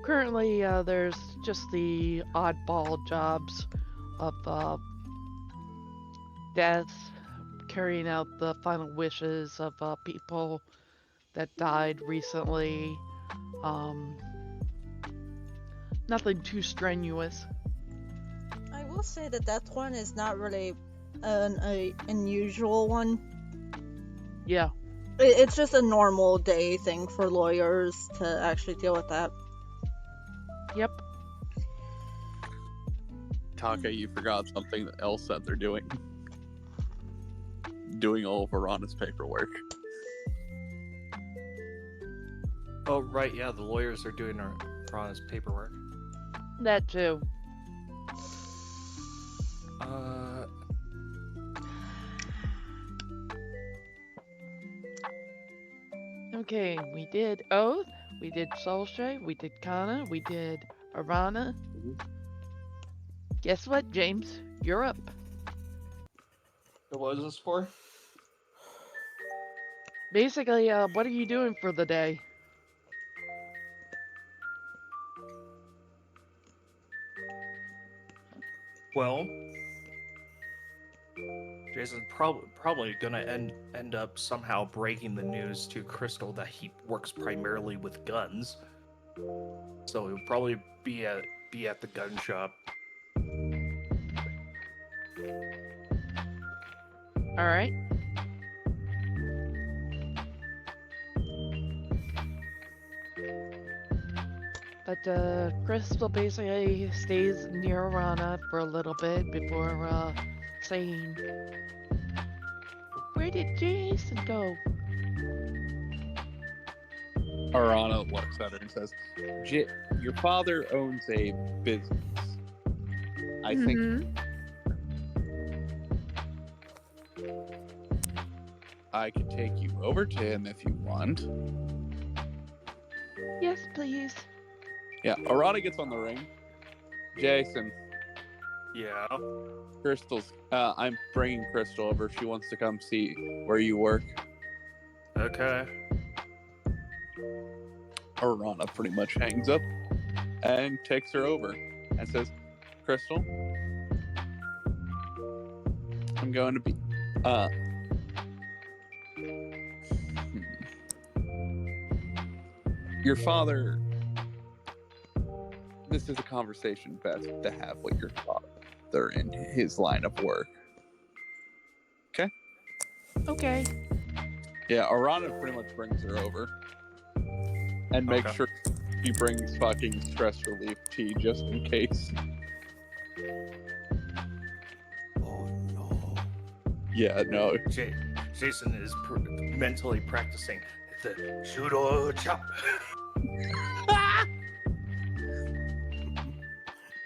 A: currently, there's just the oddball jobs of death, carrying out the final wishes of people that died recently. Nothing too strenuous.
D: I will say that one is not really an unusual one.
A: Yeah.
D: It's just a normal day thing for lawyers to actually deal with that.
A: Yep.
B: Taka, you forgot something else that they're doing. Doing all of Arana's paperwork.
F: Oh, right, yeah, the lawyers are doing Rana's paperwork.
A: That too. Okay, we did Oath, we did Solshay, we did Kana, we did Arana. Guess what, James? You're up.
F: What is this for?
A: Basically, what are you doing for the day?
F: Well, Jason's probably gonna end up somehow breaking the news to Crystal that he works primarily with guns. So he'll probably be at the gun shop.
A: All right. But Crystal basically stays near Arana for a little bit before saying, "Where did Jason go?"
B: Arana looks at her and says, "Your father owns a business. I think I could take you over to him if you want."
A: Yes, please.
B: Yeah, Arana gets on the ring. Jason,
F: Yeah.
B: Crystal's. I'm bringing Crystal over. She wants to come see where you work.
F: Okay.
B: Arana pretty much hangs up and takes her over and says, Crystal, I'm going to be your father, this is a conversation best to have with your father in his line of work.
A: Okay.
B: Yeah, Arana pretty much brings her over and makes
F: Okay.
B: sure she brings fucking stress relief tea just in case.
F: Oh no.
B: Yeah, no.
F: Jason is mentally practicing the judo chop.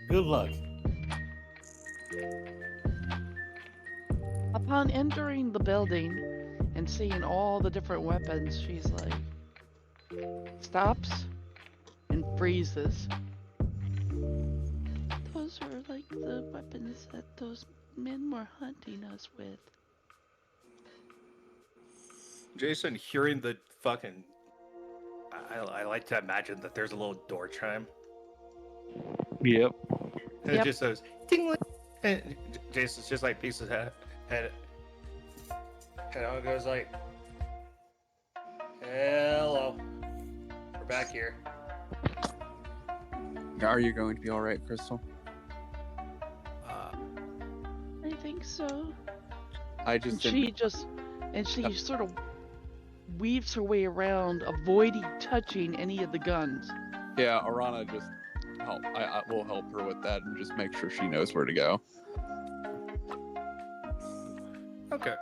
G: Good luck.
A: Upon entering the building and seeing all the different weapons, she's like, stops and freezes. Those are like the weapons that those men were hunting us with.
F: Jason, hearing the fucking. I like to imagine that there's a little door chime.
B: Yep.
F: And
A: Yep.
F: it just goes ding. And Jason's just like peeks his head. And it goes like, hello. We're back here.
B: Are you going to be alright, Crystal?
A: I think so.
B: I just
A: And she sort of weaves her way around, avoiding touching any of the guns.
B: Yeah, Arana just help. I will help her with that and just make sure she knows where to go.
F: Okay.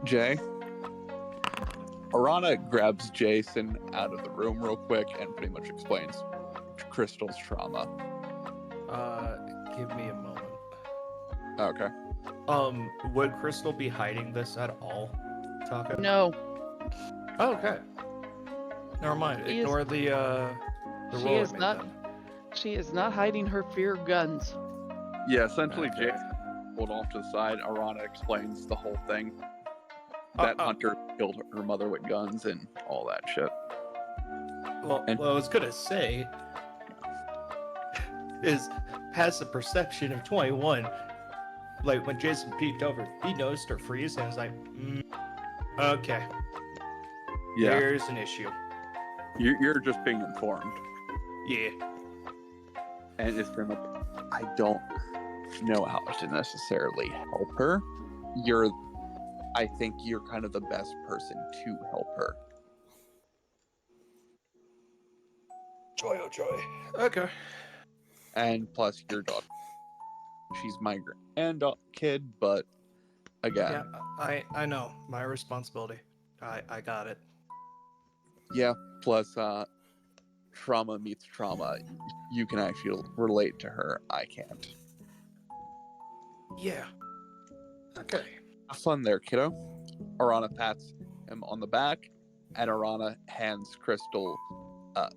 B: Jay? Arana grabs Jason out of the room real quick and pretty much explains Crystal's trauma.
F: Give me a moment.
B: Okay.
F: Would Crystal be hiding this at all, Taka?
A: No,
F: Oh, okay. Never mind.
A: She is-
F: Ignore the
A: she
F: roll I
A: is
F: made
A: not-
F: then.
A: she is not hiding her fear of guns.
B: Yeah, essentially
F: Okay.
B: Jason pulled off to the side. Arana explains the whole thing. That Hunter killed her mother with guns and all that shit.
F: Well,
B: And-
F: what I was gonna say is, has the perception of 21. Like when Jason peeked over, he noticed her freeze and was like, okay,
B: Yeah,
F: there's an issue.
B: you're just being informed.
F: Yeah.
B: And it's pretty much, I don't know how to necessarily help her. I think you're kind of the best person to help her.
F: Joy, oh joy. Okay.
B: And plus, your dog. She's my kid, but again,
F: Yeah, I know. My responsibility. I got it.
B: yeah. Plus, trauma meets trauma. You can actually relate to her. I can't.
F: Yeah. Okay.
B: Have fun there, kiddo. Arana pats him on the back, and Arana hands Crystal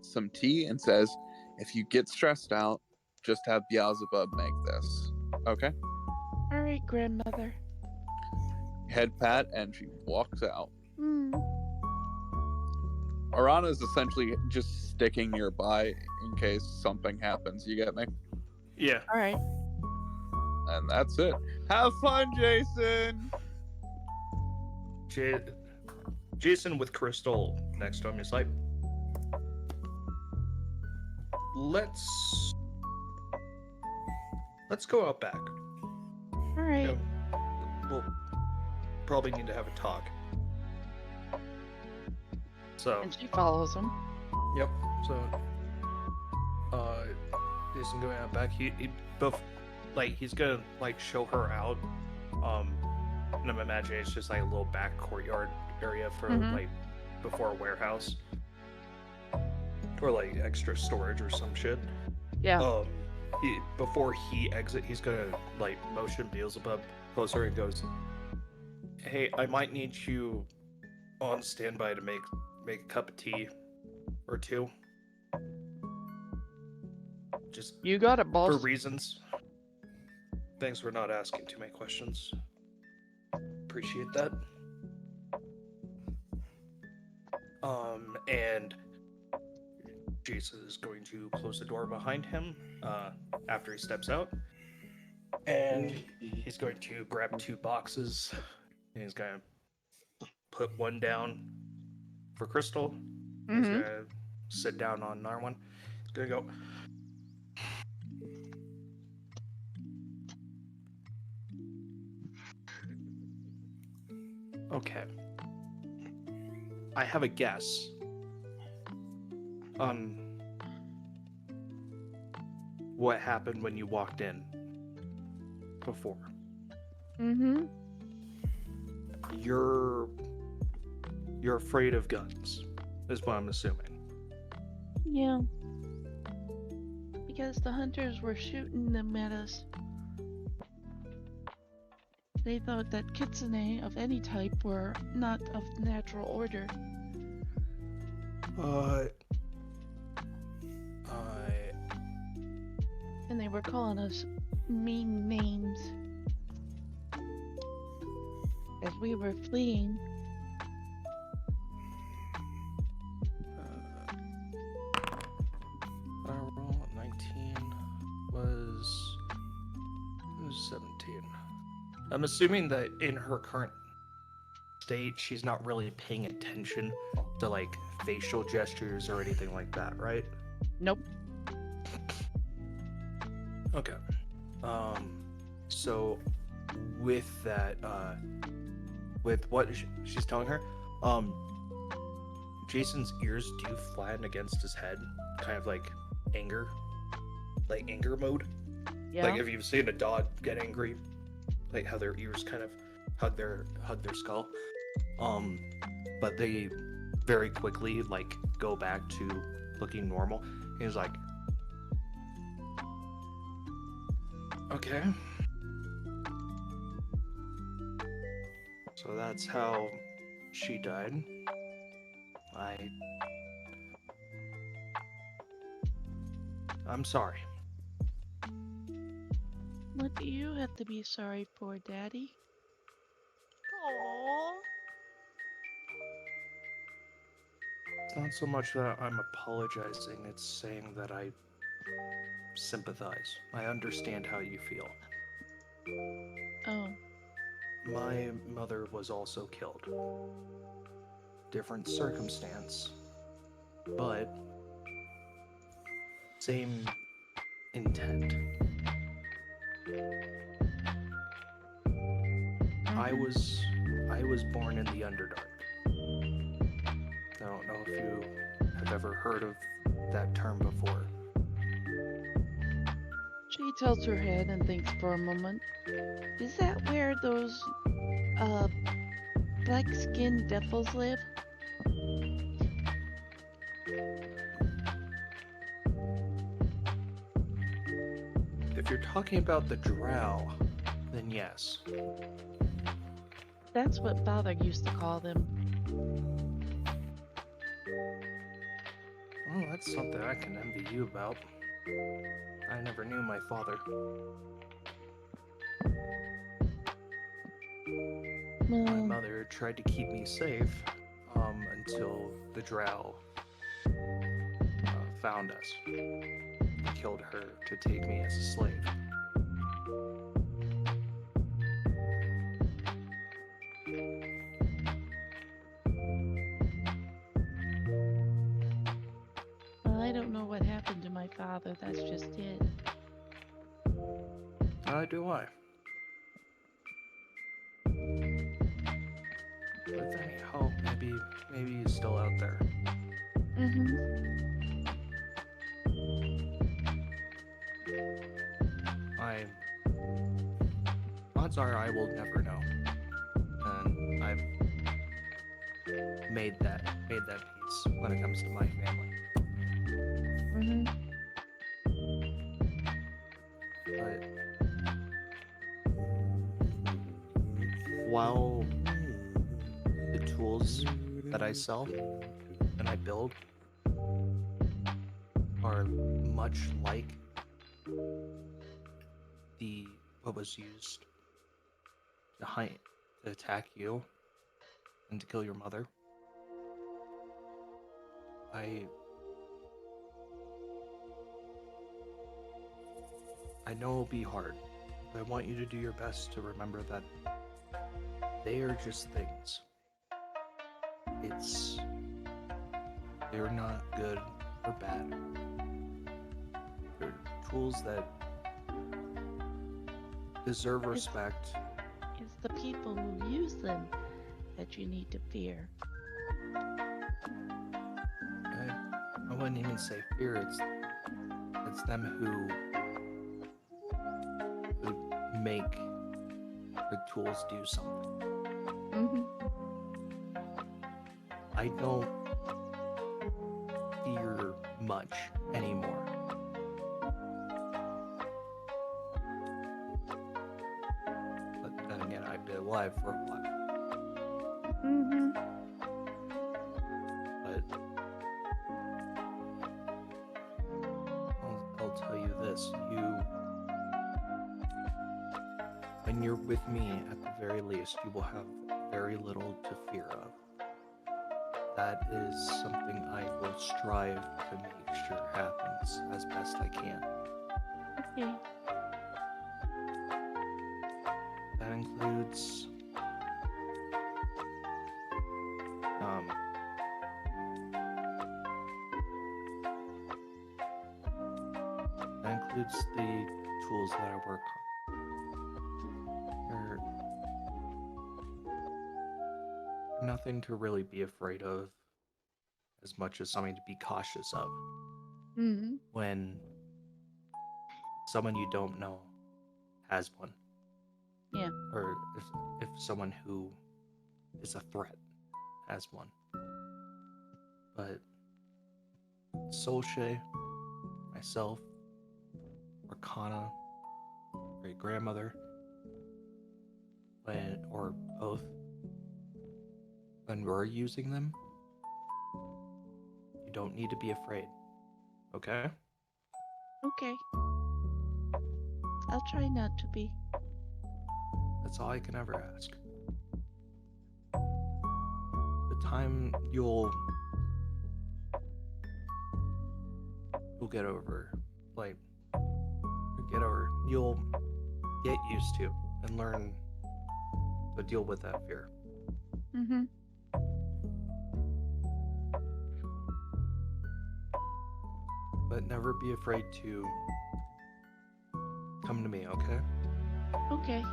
B: some tea and says, if you get stressed out, just have Beelzebub make this. Okay?
A: All right, grandmother.
B: Head pat, and she walks out.
A: Hmm.
B: Arana is essentially just sticking nearby in case something happens. You get me?
F: Yeah.
A: All right.
B: And that's it. Have fun, Jason!
F: Jason with Crystal next to him is like, let's go out back.
A: All right.
F: Yeah. We'll probably need to have a talk. So,
A: And she follows him.
F: yep. So, Jason going out back. He's gonna like show her out. And I'm imagining it's just like a little back courtyard area for
A: Mhm.
F: like before a warehouse or like extra storage or some shit.
A: Yeah.
F: Before he exit, he's gonna like motion Beelzebub closer and goes, "Hey, I might need you on standby to make a cup of tea or two." just
A: You got it,
F: for
A: boss.
F: reasons. Thanks for not asking too many questions. Appreciate that. And Jason is going to close the door behind him after he steps out. And he's going to grab 2 boxes. And he's going to put one down for Crystal. He's
A: Mm-hmm.
F: going to sit down on another one. He's going to go. Okay. I have a guess on what happened when you walked in before.
A: Mm-hmm.
F: You're afraid of guns, is what I'm assuming.
A: Yeah. Because the hunters were shooting them at us. They thought that kitsune of any type were not of natural order. And they were calling us mean names. As we were fleeing.
F: Roll 19 was 17. I'm assuming that in her current state, she's not really paying attention to like facial gestures or anything like that, right?
A: Nope.
F: Okay. So with that, with what she's telling her, Jason's ears do flatten against his head, kind of like anger mode.
A: Yeah.
F: Like if you've seen a dog get angry, like how their ears kind of hug their skull. But they very quickly like go back to looking normal. He's like, okay. So that's how she died. I'm sorry.
A: What do you have to be sorry for, Daddy?
G: Aww.
F: It's not so much that I'm apologizing, it's saying that I sympathize. I understand how you feel.
A: Oh.
F: My mother was also killed. Different circumstance, but same intent. I was born in the Underdark. I don't know if you have ever heard of that term before.
A: She tilts her head and thinks for a moment. Is that where those, black-skinned devils live?
F: If you're talking about the Drow, then yes.
A: That's what Father used to call them.
F: Well, that's something I can envy you about. I never knew my father. My
A: Well,
F: mother tried to keep me safe until the Drow found us. Killed her to take me as a slave.
A: I don't know what happened to my father, that's just it.
F: Do I. With any hope, maybe he's still out there.
A: Mm-hmm.
F: Odds are I will never know. And I've made that peace when it comes to my family.
A: Mm-hmm.
F: But while the tools that I sell and I build are much like what was used to attack you and to kill your mother. I know it'll be hard, but I want you to do your best to remember that they are just things. They're not good or bad. They're tools that deserve respect.
A: It's the people who use them that you need to fear.
F: I wouldn't even say fear. It's them who make the tools do something.
A: Mm-hmm.
F: I don't fear much anymore. But then again, I've been alive for a while.
A: Mm-hmm.
F: But I'll tell you this: when you're with me, at the very least, you will have very little to fear of. That is something I will strive to make sure happens as best I can.
A: Okay.
F: That includes the tools that I work on. They're nothing to really be afraid of as much as something to be cautious of.
A: Mm-hmm.
F: When someone you don't know has one.
A: Yeah.
F: Or if someone who is a threat has one. But Solche, myself, Arcana, great grandmother, or both, when we're using them, you don't need to be afraid. Okay?
A: Okay. I'll try not to be.
F: That's all I can ever ask. The time you'll get over, you'll get used to and learn to deal with that fear.
A: Mm-hmm.
F: But never be afraid to come to me, okay?
A: Okay.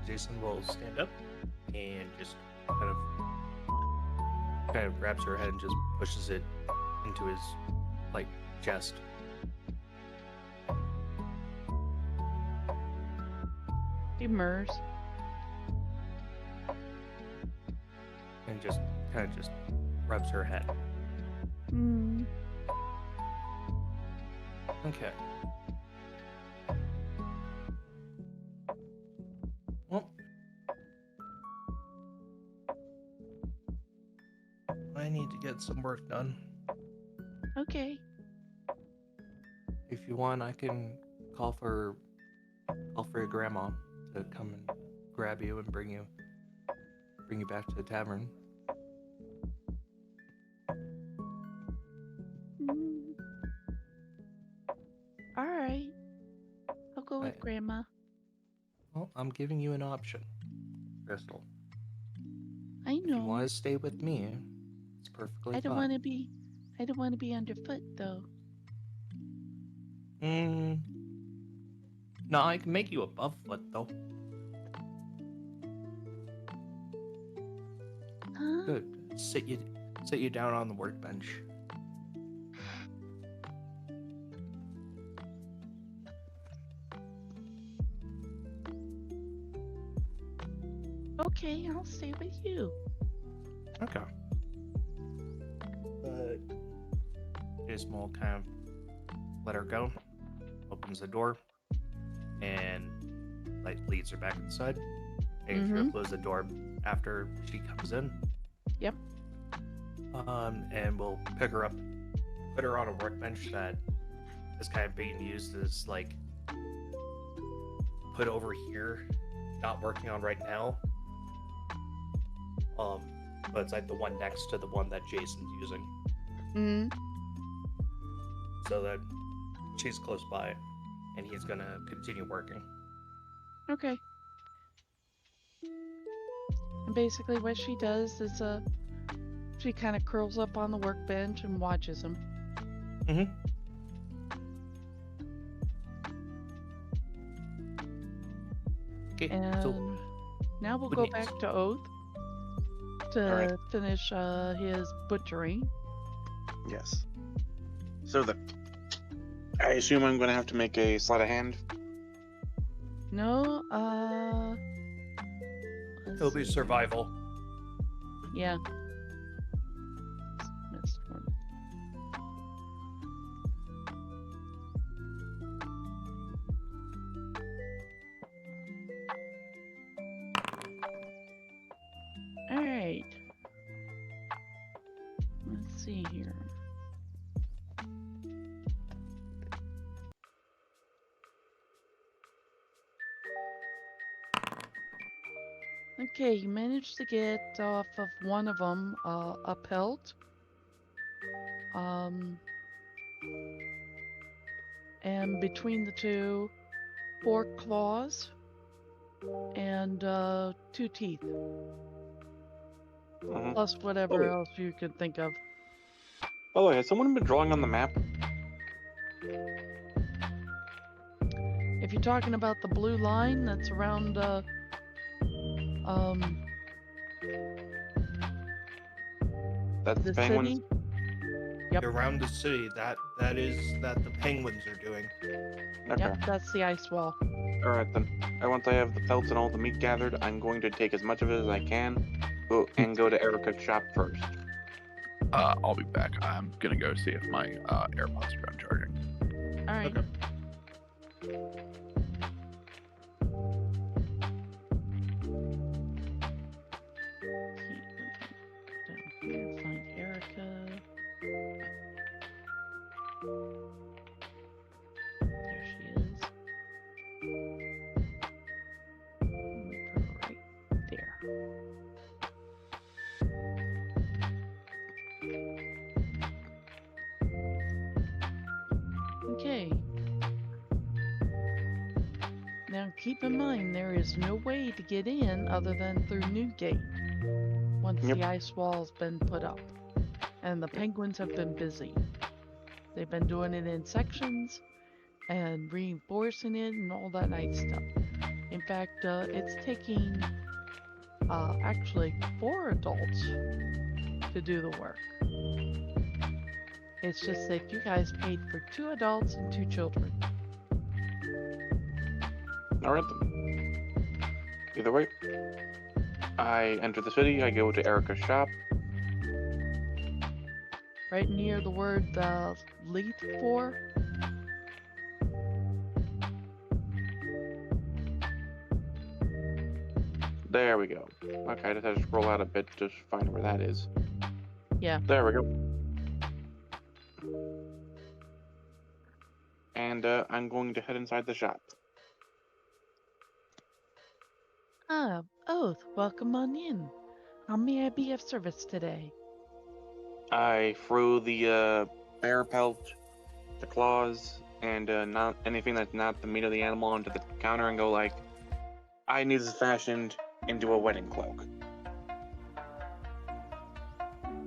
F: Jason will stand up and just kind of grabs her head and just pushes it into his chest.
A: He murs.
F: And just rubs her head.
A: Mm.
F: Okay. Well, I need to get some work done.
A: Okay.
F: If you want, I can call for your grandma to come and grab you and bring you back to the tavern.
A: Mm. All right. I'll go with Grandma.
F: Well, I'm giving you an option, Crystal.
A: I
F: If you
A: know.
F: want to stay with me, it's perfectly
A: I don't
F: fine.
A: want to be. I don't want to be underfoot though.
F: No, I can make you above foot though.
A: Huh?
F: Good. Sit you down on the workbench.
A: Okay, I'll stay with you.
F: Okay. Jason will kind of let her go, opens the door, and leads her back inside. Making sure to close the door after she comes in.
A: Yep.
F: And we'll pick her up, put her on a workbench that is kind of being used as like put over here, not working on right now. But it's like the one next to the one that Jason's using,
A: Mm.
F: so that she's close by, and he's gonna continue working.
A: Okay. And basically, what she does is she kind of curls up on the workbench and watches him.
F: Mm-hmm. Okay,
A: And
F: so
A: now we'll
F: who
A: go
F: next?
A: back to Oath to
E: Alright.
A: finish his butchering.
E: Yes. So I assume I'm going to have to make a sleight of hand.
A: No, let's
F: it'll be
A: see.
F: survival.
A: Yeah. Missed one. All right. Let's see here. Okay, you managed to get off of one of them a pelt. And between the two, 4 claws and 2 teeth,
E: Mhm.
A: plus whatever
E: Oh.
A: else you could think of.
E: By the way, has someone been drawing on the map?
A: If you're talking about the blue line that's around
E: That's
A: the
E: the penguins?
A: city. Yep.
F: Around the city, that is that the penguins are doing.
E: Okay.
A: Yep, that's the ice wall.
E: Alright then. Once I have the pelts and all the meat gathered, I'm going to take as much of it as I can and go to Erica's shop first.
B: I'll be back. I'm gonna go see if my AirPods are done charging.
A: All right.
F: Okay.
A: Down here, find Erica. There she is. Let me put her right there. Okay. Now keep in mind there is no way to get in other than through Newgate once
E: Yep.
A: the ice wall's been put up. And the penguins have been busy. They've been doing it in sections and reinforcing it and all that nice stuff. In fact, it's taking actually 4 adults to do the work. It's just that you guys paid for 2 adults and 2 children.
E: Alright then. Either way, I enter the city, I go to Erica's shop.
A: Right near the word Leaf for.
E: There we go. Okay, I just had to scroll out a bit to find where that is.
A: Yeah.
E: There we go. And I'm going to head inside the shop.
A: Ah, Oath, welcome on in. How may I be of service today?
E: I throw the bear pelt, the claws, and not anything that's not the meat of the animal onto the counter and go like, I need this fashioned into a wedding cloak.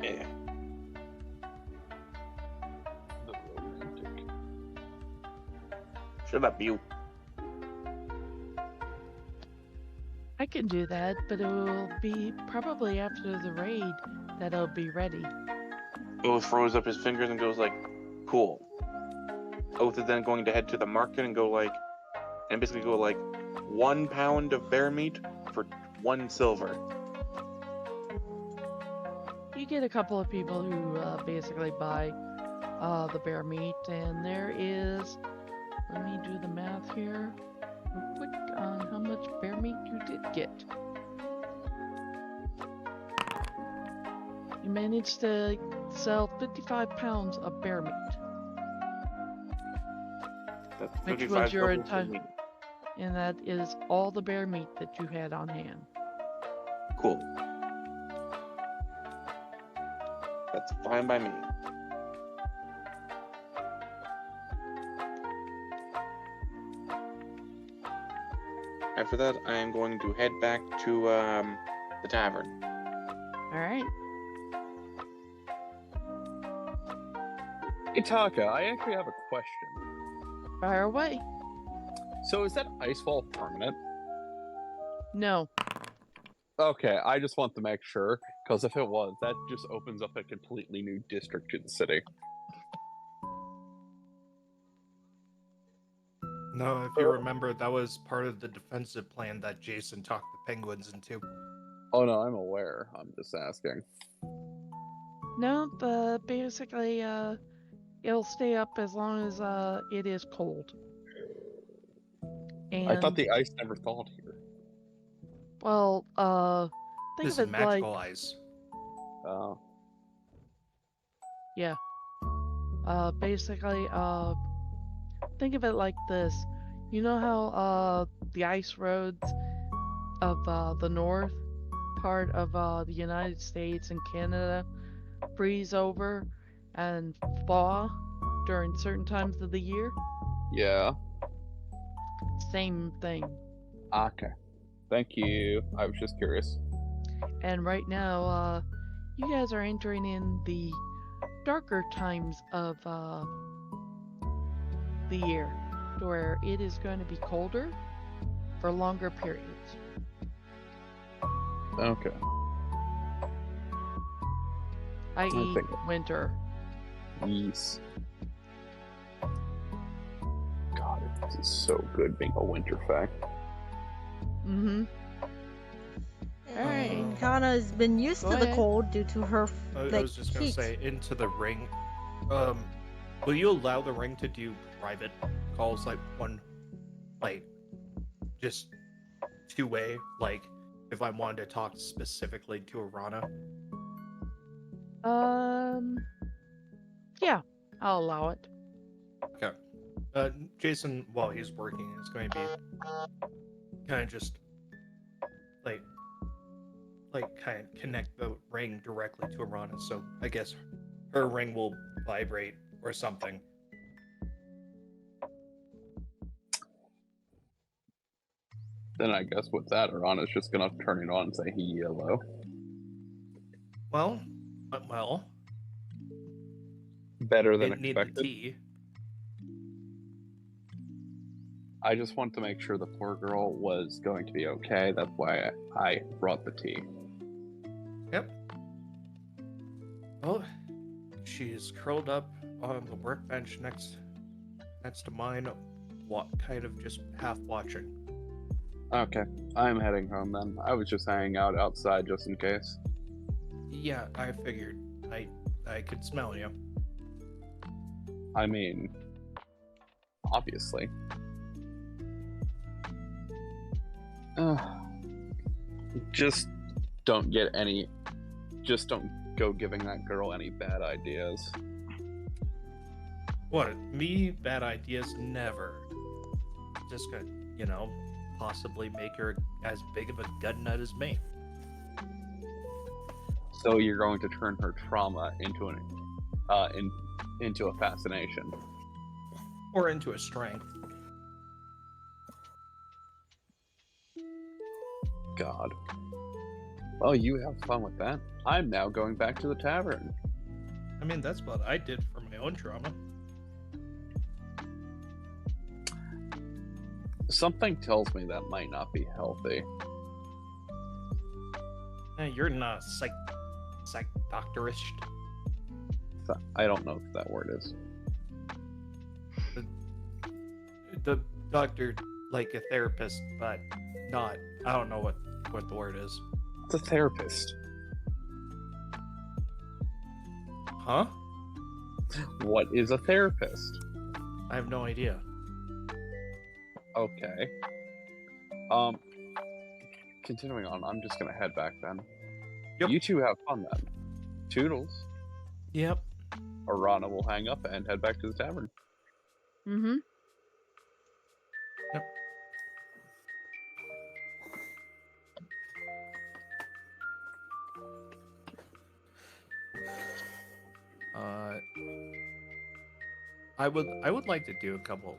E: Yeah.
B: The romantic.
E: Shut up, you.
A: I can do that, but it will be probably after the raid that it'll be ready.
E: Oath throws up his fingers and goes like, cool. Oath is then going to head to the market and go like, and basically go like, 1 pound of bear meat for 1 silver.
A: You get a couple of people who basically buy the bear meat, and there is, let me do the math here real quick on how much bear meat you did get. You managed to sell 55 pounds of bear meat. Which
E: 55
A: was your
E: silver for
A: entire,
E: me.
A: and that is all the bear meat that you had on hand.
E: Cool. That's fine by me. After that, I am going to head back to the tavern.
A: All right.
B: Itaka, I actually have a question.
A: Fire away.
B: So is that icefall permanent?
A: No.
B: Okay, I just want to make sure, because if it was, that just opens up a completely new district to the city.
F: No, if you remember, that was part of the defensive plan that Jason talked the penguins into.
B: Oh no, I'm aware. I'm just asking.
A: No, basically, it'll stay up as long as it is cold. And
B: I thought the ice never thawed here.
A: well, think
F: This
A: of
F: is
A: it like
F: magical ice.
B: Oh.
A: yeah. Basically, think of it like this. You know how the ice roads of the north part of the United States and Canada freeze over and thaw during certain times of the year?
B: Yeah.
A: Same thing.
B: Okay. Thank you. I was just curious.
A: And right now, you guys are entering in the darker times of the year, where it is going to be colder for longer periods.
B: Okay.
A: I.e.,
B: think-
A: winter.
B: Yes. God, this is so good being a winter fact.
A: Mm-hmm. Alright.
D: And Kana has been used
A: Go
D: to the
A: ahead.
D: cold due to her
F: I
D: like
F: was just gonna
D: heat.
F: say, into the ring. Will you allow the ring to do private calls, like one, like, just two-way, like, if I wanted to talk specifically to Arana?
A: Yeah, I'll allow it.
F: Okay. Jason, while he's working, is going to be kind of just like kind of connect the ring directly to Arana. So I guess her ring will vibrate or something.
B: Then I guess with that, Arana's just gonna turn it on and say hello.
F: Well,
B: Better than
F: didn't need the
B: expected.
F: tea.
B: I just want to make sure the poor girl was going to be okay. That's why I brought the tea.
F: Yep. Well, she's curled up on the workbench next to mine, kind of just half watching.
B: Okay, I'm heading home then. I was just hanging out outside just in case.
F: Yeah, I figured. I could smell you.
B: I mean, obviously. Just don't go giving that girl any bad ideas.
F: What? Me? Bad ideas? Never. Just gonna, possibly make her as big of a gut nut as me.
B: So you're going to turn her trauma into into a fascination.
F: Or into a strength.
B: God. Well, you have fun with that. I'm now going back to the tavern.
F: I mean, that's what I did for my own trauma.
B: Something tells me that might not be healthy.
F: You're not psych doctorish.
B: I don't know if that word is.
F: The doctor, like a therapist, but not. I don't know what the word is.
B: It's a therapist.
F: Huh?
B: What is a therapist?
F: I have no idea.
B: Okay. Continuing on, I'm just gonna head back then.
F: Yep.
B: You two have fun then. Toodles.
F: Yep.
B: Arana will hang up and head back to the tavern.
A: Mm-hmm.
F: I would like to do a couple.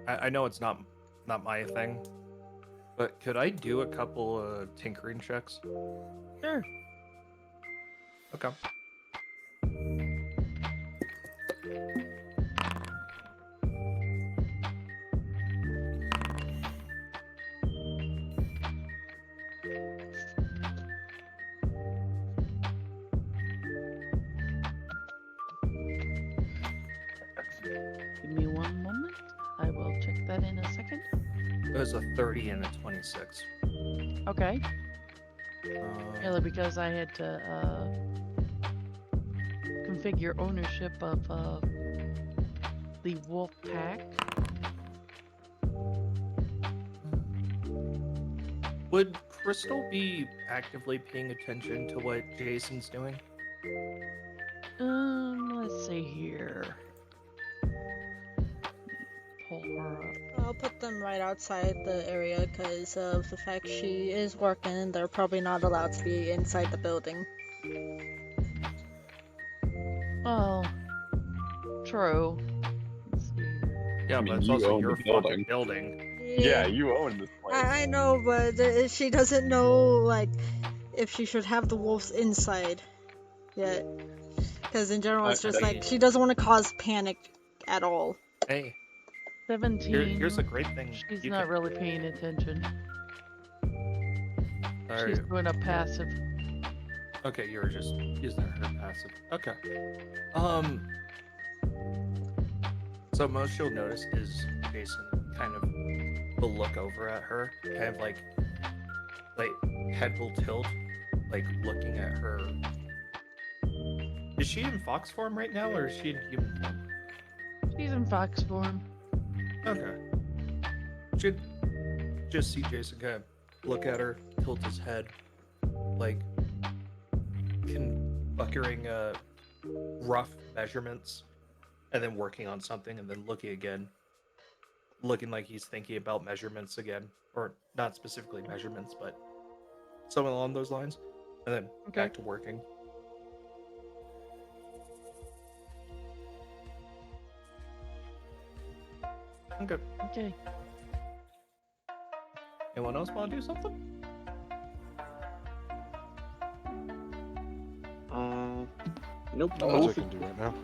F: I know it's not my thing, but could I do a couple tinkering checks?
A: Sure.
F: Okay.
A: Give me one moment. I will check that in a second.
F: It was a 30 and a 26.
A: Okay. Merely because I had to configure ownership of the wolf pack.
F: Would Crystal be actively paying attention to what Jason's doing?
A: Let's see here. Pull her up.
D: I'll put them right outside the area because of the fact she is working. They're probably not allowed to be inside the building.
A: Well, true. Let's see.
F: Yeah,
B: I mean,
F: but it's
B: you
F: also
B: own
F: your
B: the
F: fucking
B: building.
F: building.
B: Yeah, you own this place.
D: I know, but she doesn't know, like, if she should have the wolves inside yet. Because in general, it's just like, she doesn't want to cause panic at all.
F: Hey,
A: 17.
F: here's a great thing.
A: She's
F: You
A: not
F: can-
A: really paying attention.
F: All
A: She's
F: right.
A: doing a passive.
F: Okay, you were just using her passive. Okay. So most you'll notice is Jason kind of will look over at her, kind of like head will tilt, like looking at her. Is she in fox form right now, or is she in human form?
A: She's in fox form.
F: Okay. Should just see Jason kind of look at her, tilt his head, like buckering rough measurements, and then working on something, and then looking again, looking like he's thinking about measurements again, or not specifically measurements, but something along those lines, and then back to working. Okay.
A: Okay.
F: Anyone else want to do something?
E: Nope.
C: That's what I can do right now.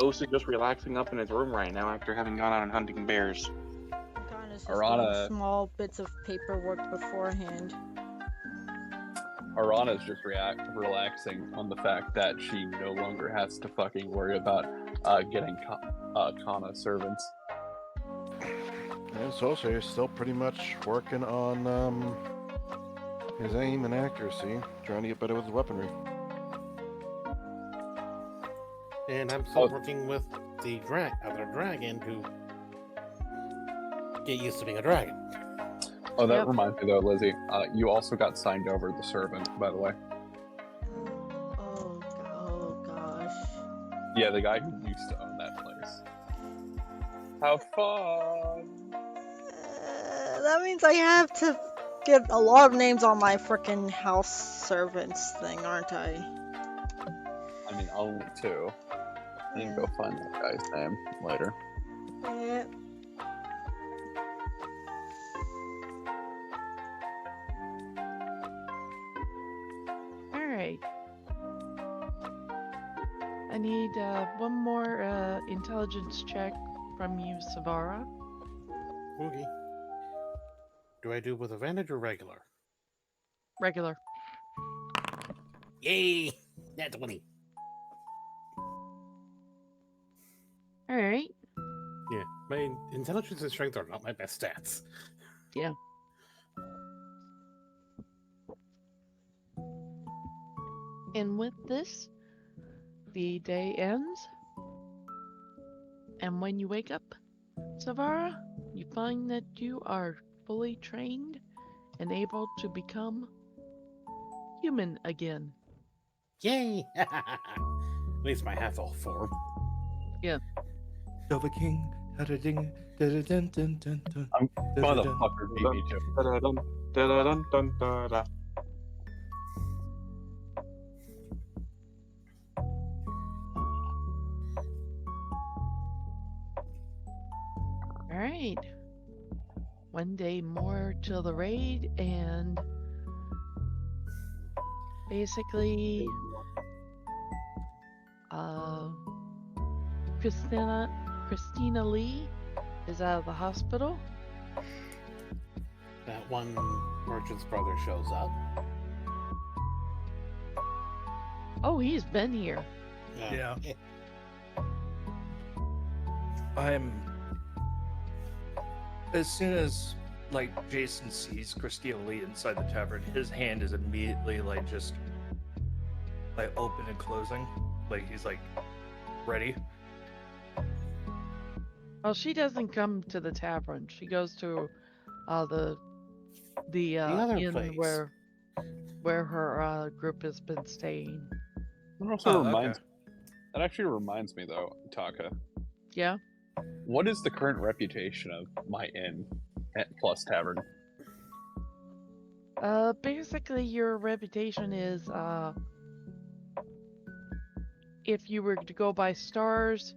E: O's is just relaxing up in his room right now after having gone out and hunting bears.
D: Kind of just
B: Arana-
D: doing small bits of paperwork beforehand.
B: Arana's just relaxing on the fact that she no longer has to fucking worry about getting Kana servants.
C: And Sosa is still pretty much working on his aim and accuracy, trying to get better with his weaponry.
G: And I'm still working with the other dragon to get used to being a dragon.
B: Oh, that
A: Yep.
B: reminds me though, Lizzie. You also got signed over the servant, by the way.
D: Oh gosh.
B: Yeah, the guy who used to own that place. How fun!
D: That means I have to get a lot of names on my frickin' house servants thing, aren't I?
B: I mean, only two. I need to go find that guy's name later.
D: Yeah.
A: Alright. I need one more intelligence check from you, Savara.
G: Okay. Do I do with advantage or regular?
A: Regular.
G: Yay! That's 20.
A: Alright.
G: Yeah, my intelligence and strength are not my best stats.
A: Yeah. And with this, the day ends. And when you wake up, Savara, you find that you are fully trained and able to become human again.
G: Yay! At least my half elf form.
F: Silver King, da-da-ding, da-da-dun-dun-dun-dun.
B: Motherfucker beat me too.
E: Da-da-dun, da-da-dun, dun, da-da.
A: All right. One day more till the raid, and basically, Christina Lee is out of the hospital.
G: That one merchant's brother shows up.
A: Oh, he's been here.
F: Yeah. I'm. As soon as like Jason sees Christina Lee inside the tavern, his hand is immediately like just like open and closing, like he's like ready.
A: Well, she doesn't come to the tavern. She goes to the
G: other
A: inn
G: place.
A: where her group has been staying.
B: That also
F: Oh,
B: reminds.
F: okay.
B: That actually reminds me, though, Taka.
A: Yeah.
B: What is the current reputation of my inn plus tavern?
A: Basically, your reputation is if you were to go by stars,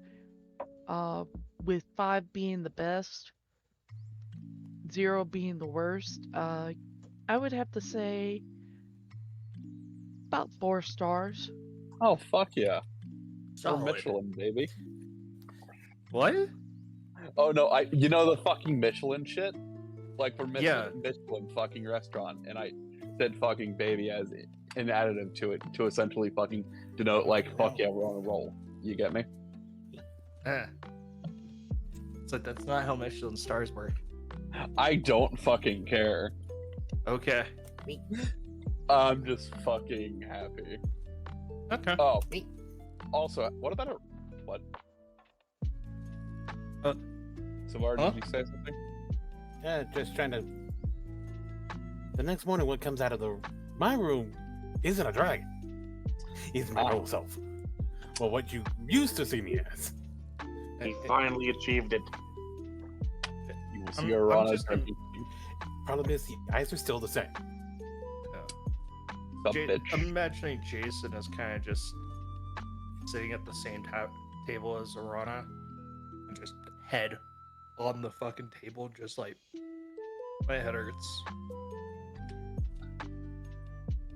A: with 5 being the best, 0 being the worst, I would have to say about 4 stars.
B: Oh fuck yeah! Or
F: Solid.
B: Michelin, baby.
F: What?
B: Oh no, you know the fucking Michelin shit? Like for
F: Yeah.
B: Michelin fucking restaurant, and I said fucking baby as an additive to it to essentially fucking denote like fuck yeah, we're on a roll. You get me?
F: So that's not how Michelin stars work.
B: I don't fucking care.
F: Okay.
B: I'm just fucking happy.
F: Okay.
B: Oh, also, what about what? Savar,
F: Huh?
B: did you say something?
G: Yeah, just trying to. The next morning, what comes out of my room isn't a dragon. It's my old self. Well, what you used to see me as.
E: He finally achieved it.
B: You will see
F: I'm
B: Arana's
F: just gonna-
B: reputation.
G: Problem is, the eyes are still the same.
B: Some bitch.
F: I'm imagining Jason as kind of just sitting at the same table as Arana, and just head on the fucking table, just like my head hurts.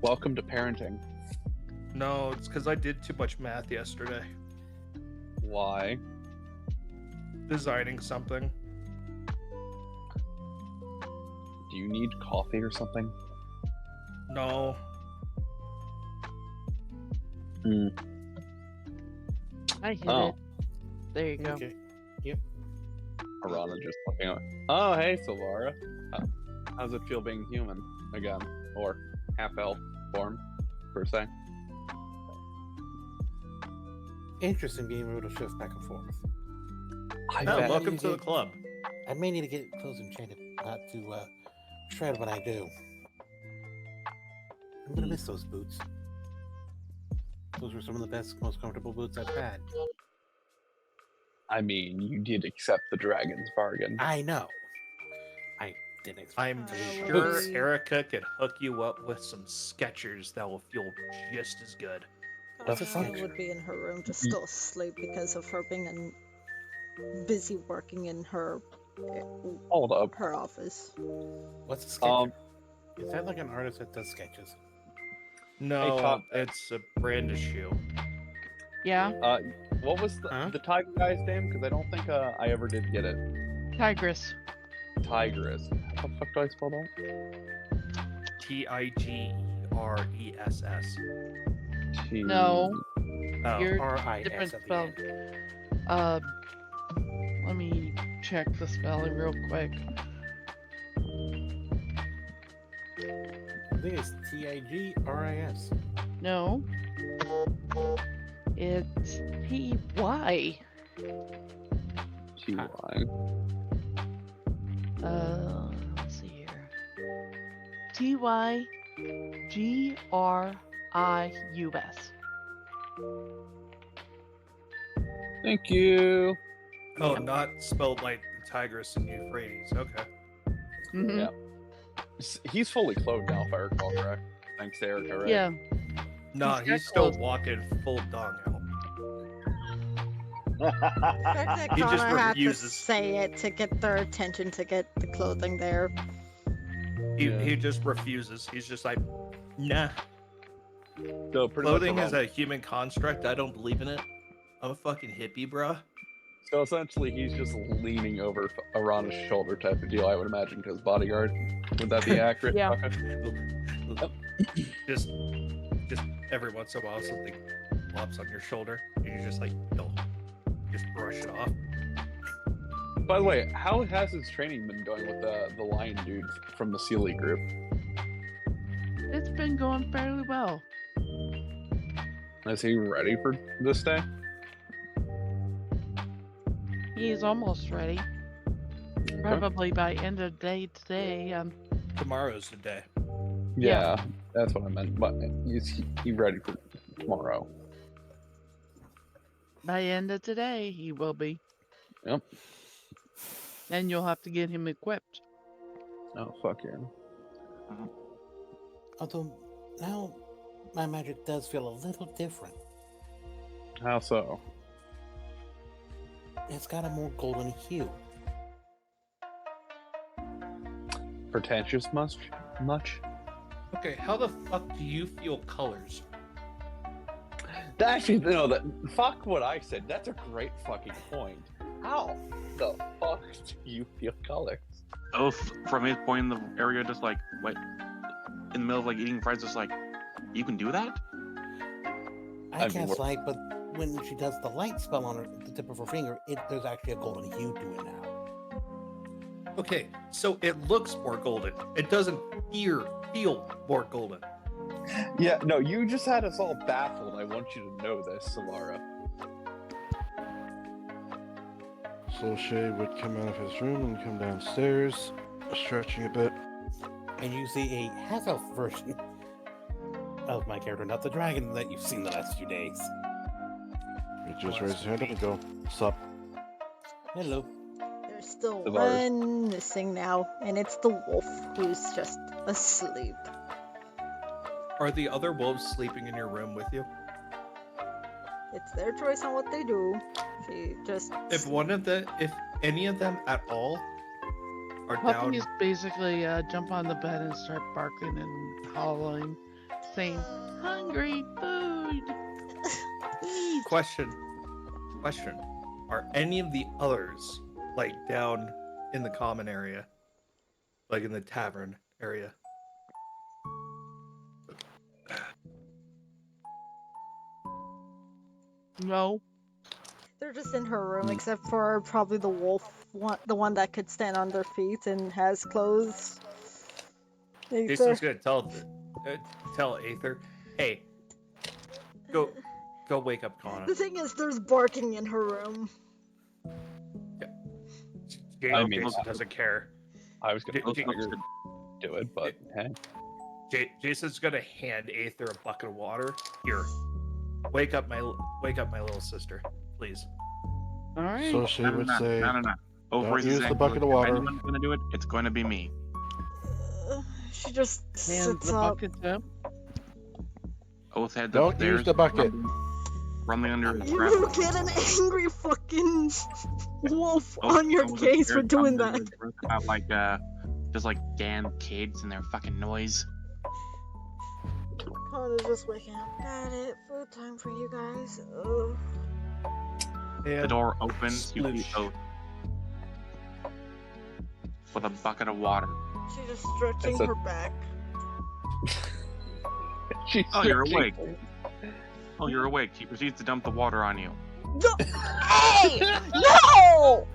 B: Welcome to parenting.
F: No, it's because I did too much math yesterday,
B: Why?
F: designing something.
B: Do you need coffee or something?
F: No,
A: I hit
B: Oh.
A: it. There you go.
G: Okay.
B: Arana just looking at. Oh, hey, Silvara. How's it feel being human again, or half elf form, per se?
G: Interesting being able to shift back and forth.
B: I
F: no,
B: bet.
F: welcome to the club.
G: I may need to get clothes enchanted, not to shred when I do. I'm gonna miss those boots. Those were some of the best, most comfortable boots I've had.
B: I mean, you did accept the dragon's bargain.
G: I know. I didn't expect
F: I'm
G: to leave my
F: sure
G: boots.
F: Erica could hook you up with some Skechers that will feel just as good.
G: What's a
D: Arana
G: Skechers?
D: would be in her room just still asleep because of her being busy working in her
B: Hold up.
D: her office.
G: What's a sketcher? Is that like an artist that does sketches?
F: No,
B: Tom.
F: it's a brand of shoe.
A: Yeah,
B: What was
G: Huh?
B: the tiger guy's name? Because I don't think I ever did get it.
A: Tigress.
B: Tigress. How the fuck do I spell that?
F: Tigress.
A: No,
F: Oh,
A: you're
G: R-I-S
A: different
G: at the
A: spell.
G: end.
A: Let me check the spelling real quick.
G: I think it's Tigris.
A: No, it's T-Y.
B: T-Y.
A: Let's see here. T-Y-G-R-I-U-S.
B: Thank you.
F: oh, not spelled like the Tigris and Euphrates. Okay.
A: Mm-hmm.
B: Yeah. He's fully clothed now, if I recall correct. Thanks to Erica, right?
A: Yeah.
F: No,
A: He's
F: he's
A: got
F: still
A: clothes.
F: walking full dong out.
D: fact that
F: He just
D: Connor had to
F: refuses.
D: say it to get their attention to get the clothing there.
F: He just refuses. He's just like, nah.
B: So pretty
F: Clothing
B: much
F: is a human construct. I don't believe in it. I'm a fucking hippie, bruh.
B: So essentially, he's just leaning over Arana's shoulder type of deal, I would imagine, because bodyguard. Would that be accurate?
A: Yeah.
B: Okay.
F: Just every once in a while, something flops on your shoulder, and you're just like, yo, just brush it off.
B: By the way, how has his training been going with the lion dude from the Sealy group?
A: It's been going fairly well.
B: Is he ready for this day?
A: He's almost ready.
B: Okay.
A: Probably by end of day today.
F: Tomorrow's the day.
B: Yeah, that's what I meant. But is he ready for tomorrow?
A: By end of today, he will be.
B: Yep.
A: Then you'll have to get him equipped.
B: Oh, fuck yeah.
G: Although now my magic does feel a little different.
B: How so?
G: It's got a more golden hue.
B: Pretentious much?
F: Okay, how the fuck do you feel colors?
B: Actually, no, fuck what I said. That's a great fucking point. How the fuck do you feel colors?
E: Oath from his point in the area, just like what in the middle of like eating fries, just like you can do that.
G: I
B: I mean,
G: cast light, but when she does the light spell on the tip of her finger, there's actually a golden hue to it now.
F: Okay, so it looks more golden. It doesn't feel more golden.
B: Yeah, no, you just had us all baffled. I want you to know this, Solara.
C: So Shay would come out of his room and come downstairs, stretching a bit.
G: And you see a half-elf version of my character, not the dragon that you've seen the last few days.
C: He just raises his hand up and go, sup.
G: Hello.
D: There's still
B: The bars.
D: one missing now, and it's the wolf who's just asleep.
F: Are the other wolves sleeping in your room with you?
D: It's their choice on what they do. She just.
F: If any of them at all are down,
A: Puppies basically jump on the bed and start barking and howling, saying, "Hungry food." Eat.
F: question, are any of the others like down in the common area, like in the tavern area?
A: No.
D: They're just in her room, except for probably the wolf, the one that could stand on their feet and has clothes.
F: Jason's gonna tell Aether, hey, go wake up Kana.
D: The thing is, there's barking in her room.
B: I mean,
F: Jason doesn't care.
B: I was gonna
F: J-
B: do it, but hey.
F: Jason's gonna hand Aether a bucket of water. Here, wake up my little sister, please.
A: All right.
C: So Shay would say,
E: No.
C: don't
E: Over
C: use the bucket of water.
E: If anyone's gonna do it, it's going to be me.
D: She just
A: Hands
D: sits
A: the
D: up.
A: bucket up.
E: Oath heads
C: don't
E: upstairs.
C: use the bucket.
E: Rumbling under his
D: You
E: breath.
D: will get an angry fucking wolf
E: Oath
D: on your
E: goes
D: case for
E: upstairs,
D: doing
E: rumbling
D: that.
E: under his breath About like just like damn kids and their fucking noise.
D: Connor's just waking up. Got it. Food time for you guys. Ugh.
E: The door opens. You see
F: Sploosh.
E: Oath with a bucket of water.
D: She's just stretching
B: It's a-
D: her back.
B: She's
E: Oh, you're
B: stretching.
E: awake. Oh, you're awake. She proceeds to dump the water on you.
D: Hey! No!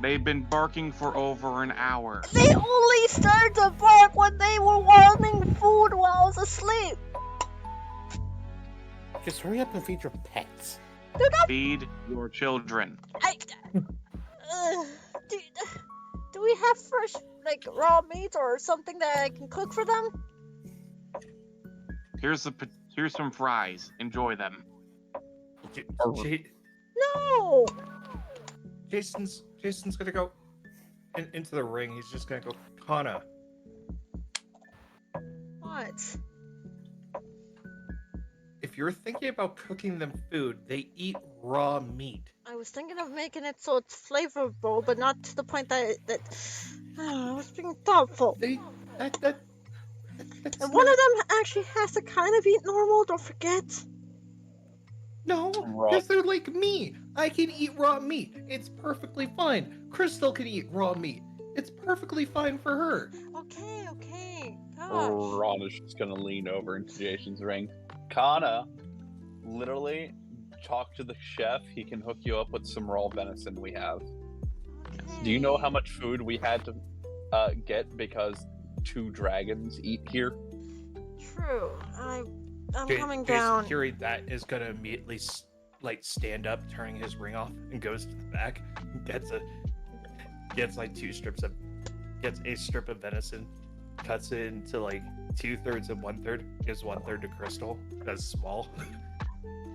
E: They've been barking for over an hour.
D: They only started to bark when they were wanting food while I was asleep.
G: Just hurry up and feed your pets.
E: Feed your children.
D: Do we have fresh, like, raw meat or something that I can cook for them?
E: Here's some fries. Enjoy them.
D: No!
F: Jason's gonna go into the ring. He's just gonna go, Kana,
D: What?
F: if you're thinking about cooking them food, they eat raw meat.
D: I was thinking of making it so it's flavorful, but not to the point that I was being thoughtful.
F: That's
D: And one of them actually has to kind of eat normal. Don't forget.
F: No,
B: Raw.
F: because they're like me. I can eat raw meat. It's perfectly fine. Crystal can eat raw meat. It's perfectly fine for her.
D: Okay. Gosh.
B: Ron is just gonna lean over into Jason's ring. Kana, literally, talk to the chef. He can hook you up with some raw venison we have. Do you know how much food we had to get because 2 dragons eat here?
D: True. I'm coming
F: Jason,
D: down.
F: hearing that, is gonna immediately stand up, turning his ring off, and goes to the back. Gets like a strip of venison, cuts it into like 2/3 and 1/3. Gives 1/3 to Crystal, that's small,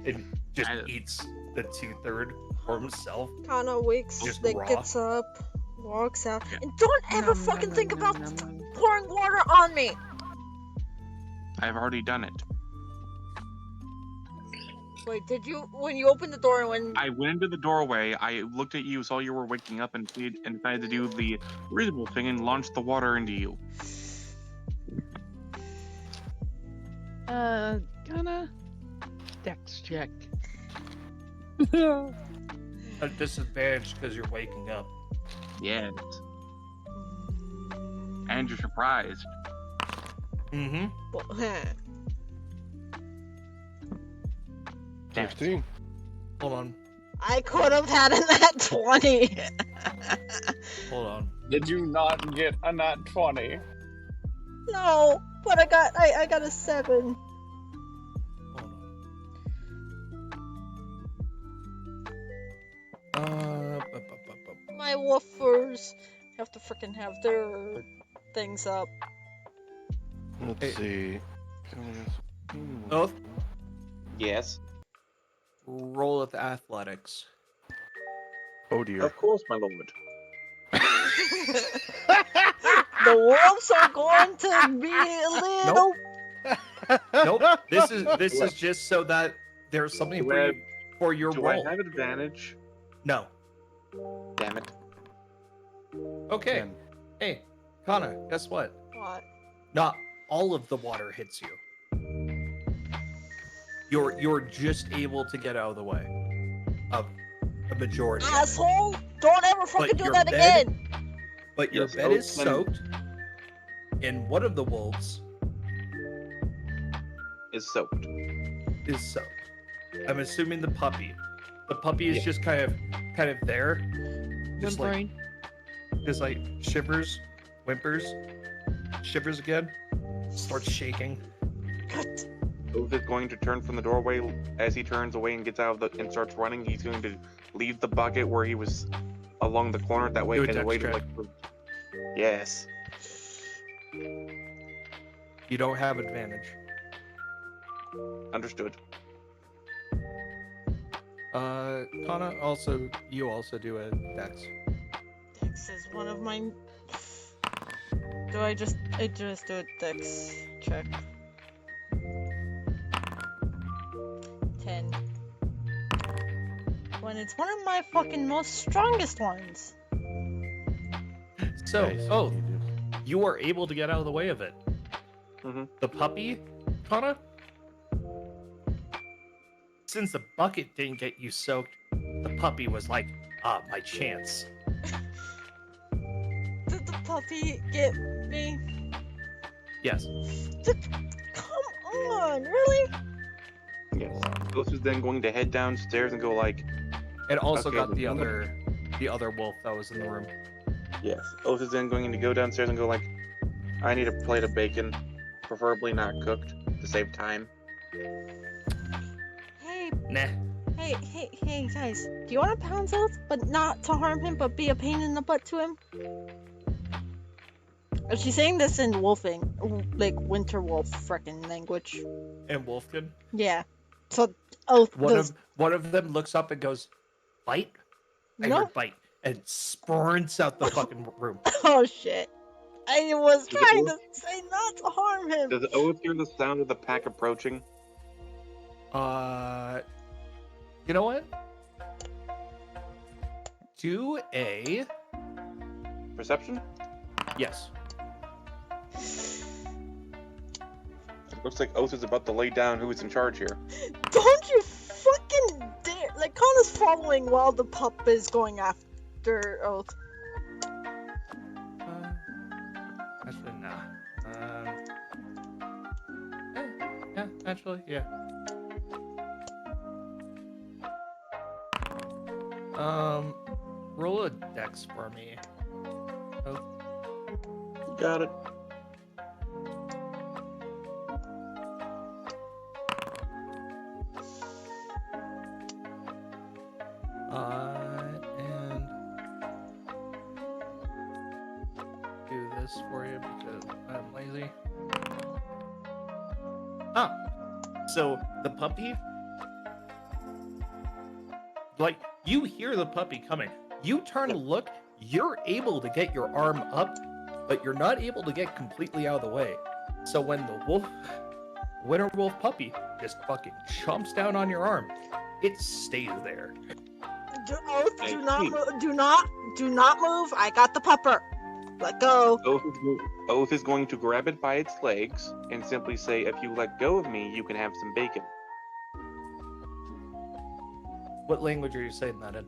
F: and just eats the 2/3 for himself.
D: Kana wakes,
F: Just
D: like,
F: raw.
D: gets up, walks out, and don't ever
A: Nom,
D: fucking
A: nom,
D: think
A: nom,
D: about
A: nom, nom.
D: pouring water on me.
E: I've already done it.
D: Wait, did you? When you opened the door and when?
E: I went into the doorway, I looked at you, saw you were waking up, and decided to do the reasonable thing and launched the water into you.
A: Gonna dex check.
F: A disadvantage because you're waking up.
E: Yes. And you're surprised.
F: Mm-hmm.
D: Well,
C: 15.
F: Hold on.
D: I could have had a nat 20.
F: Hold on.
B: Did you not get a nat 20?
D: No, but I got a 7.
F: Hold on.
D: My woofers have to freaking have their things up.
C: Let's see.
F: Oath,
E: Yes.
F: roll with athletics.
C: Oh dear.
E: Of course, my lord.
D: The wolves are going to be a little.
F: Nope. This is just so that there's something for your
E: Do
F: roll.
E: I have advantage?
F: No.
E: Damn it.
F: Okay.
C: 10.
F: Hey, Kana, guess what?
D: What?
F: Not all of the water hits you. You're just able to get out of the way of a majority. of it.
D: Asshole! Don't ever fucking do
F: your
D: that
F: bed-
D: again!
F: But your
E: Yes,
F: bed is
E: open.
F: soaked, and one of the wolves
E: Is soaked.
F: is soaked. I'm assuming the puppy. The puppy is
E: Yeah.
F: just kind of there, just
A: Whimpering.
F: like shivers, whimpers, shivers again, starts shaking.
D: Good.
E: Oath is going to turn from the doorway. As he turns away and gets out of and starts running, he's going to leave the bucket where he was along the corner. That way,
F: Do a
E: in a
F: dex
E: way to
F: check.
E: like. Yes.
F: You don't have advantage.
E: Understood.
F: Kana, you also do a dex.
D: Dex is one of my. I just do a dex check. 10. When it's one of my fucking most strongest ones.
F: So,
C: Nice.
F: oh, you are able to get out of the way of it.
E: Mhm.
F: The puppy, Kana, since the bucket didn't get you soaked, the puppy was like, my chance.
D: Did the puppy get me?
F: Yes.
D: Come on, really?
E: Yes. Oath is then going to head downstairs and go like.
F: And also
E: Okay,
F: got
E: the
F: the
E: other-
F: other wolf that was in the room.
E: Yes. Oath is then going to go downstairs and go like, I need a plate of bacon, preferably not cooked, to save time.
D: Hey,
F: Nah.
D: hey, guys. Do you want to pound Oath, but not to harm him, but be a pain in the butt to him? She's saying this in wolfing, like winter wolf frickin' language.
F: And Wolfkin.
D: Yeah. So Oath does.
F: One of them looks up and goes, bite? I
D: No.
F: heard bite. And sprints out the fucking room.
D: Oh shit. I was
E: Does it
D: trying
E: work?
D: to say not to harm him.
E: Does Oath hear the sound of the pack approaching?
F: You know what? Do a
E: Perception?
F: yes.
E: Looks like Oath is about to lay down who is in charge here.
D: Don't you fucking dare! Like, Kana's following while the pup is going after Oath.
F: Actually, nah. Yeah, actually, yeah. Roll a dex for me. Oh,
E: Got it.
F: and do this for you because I'm lazy. So the puppy, like, you hear the puppy coming. You turn to look, you're able to get your arm up, but you're not able to get completely out of the way. So when the winter wolf puppy just fucking chomps down on your arm, it stays there.
D: Oath, do not move. Do not move. I got the pupper. Let go.
E: Oath is going to grab it by its legs and simply say, if you let go of me, you can have some bacon.
F: What language are you saying that in?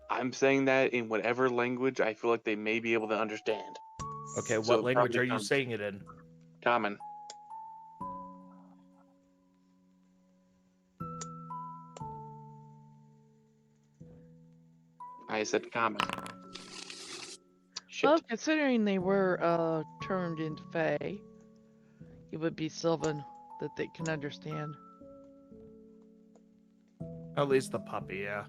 E: I'm saying that in whatever language I feel like they may be able to understand.
F: Okay,
E: So
F: what language
E: probably
F: are you
E: common.
F: saying it in?
E: Common. I said common. Shit.
A: Well, considering they were turned into Fae, it would be Sylvan that they can understand.
F: At least the puppy, yeah.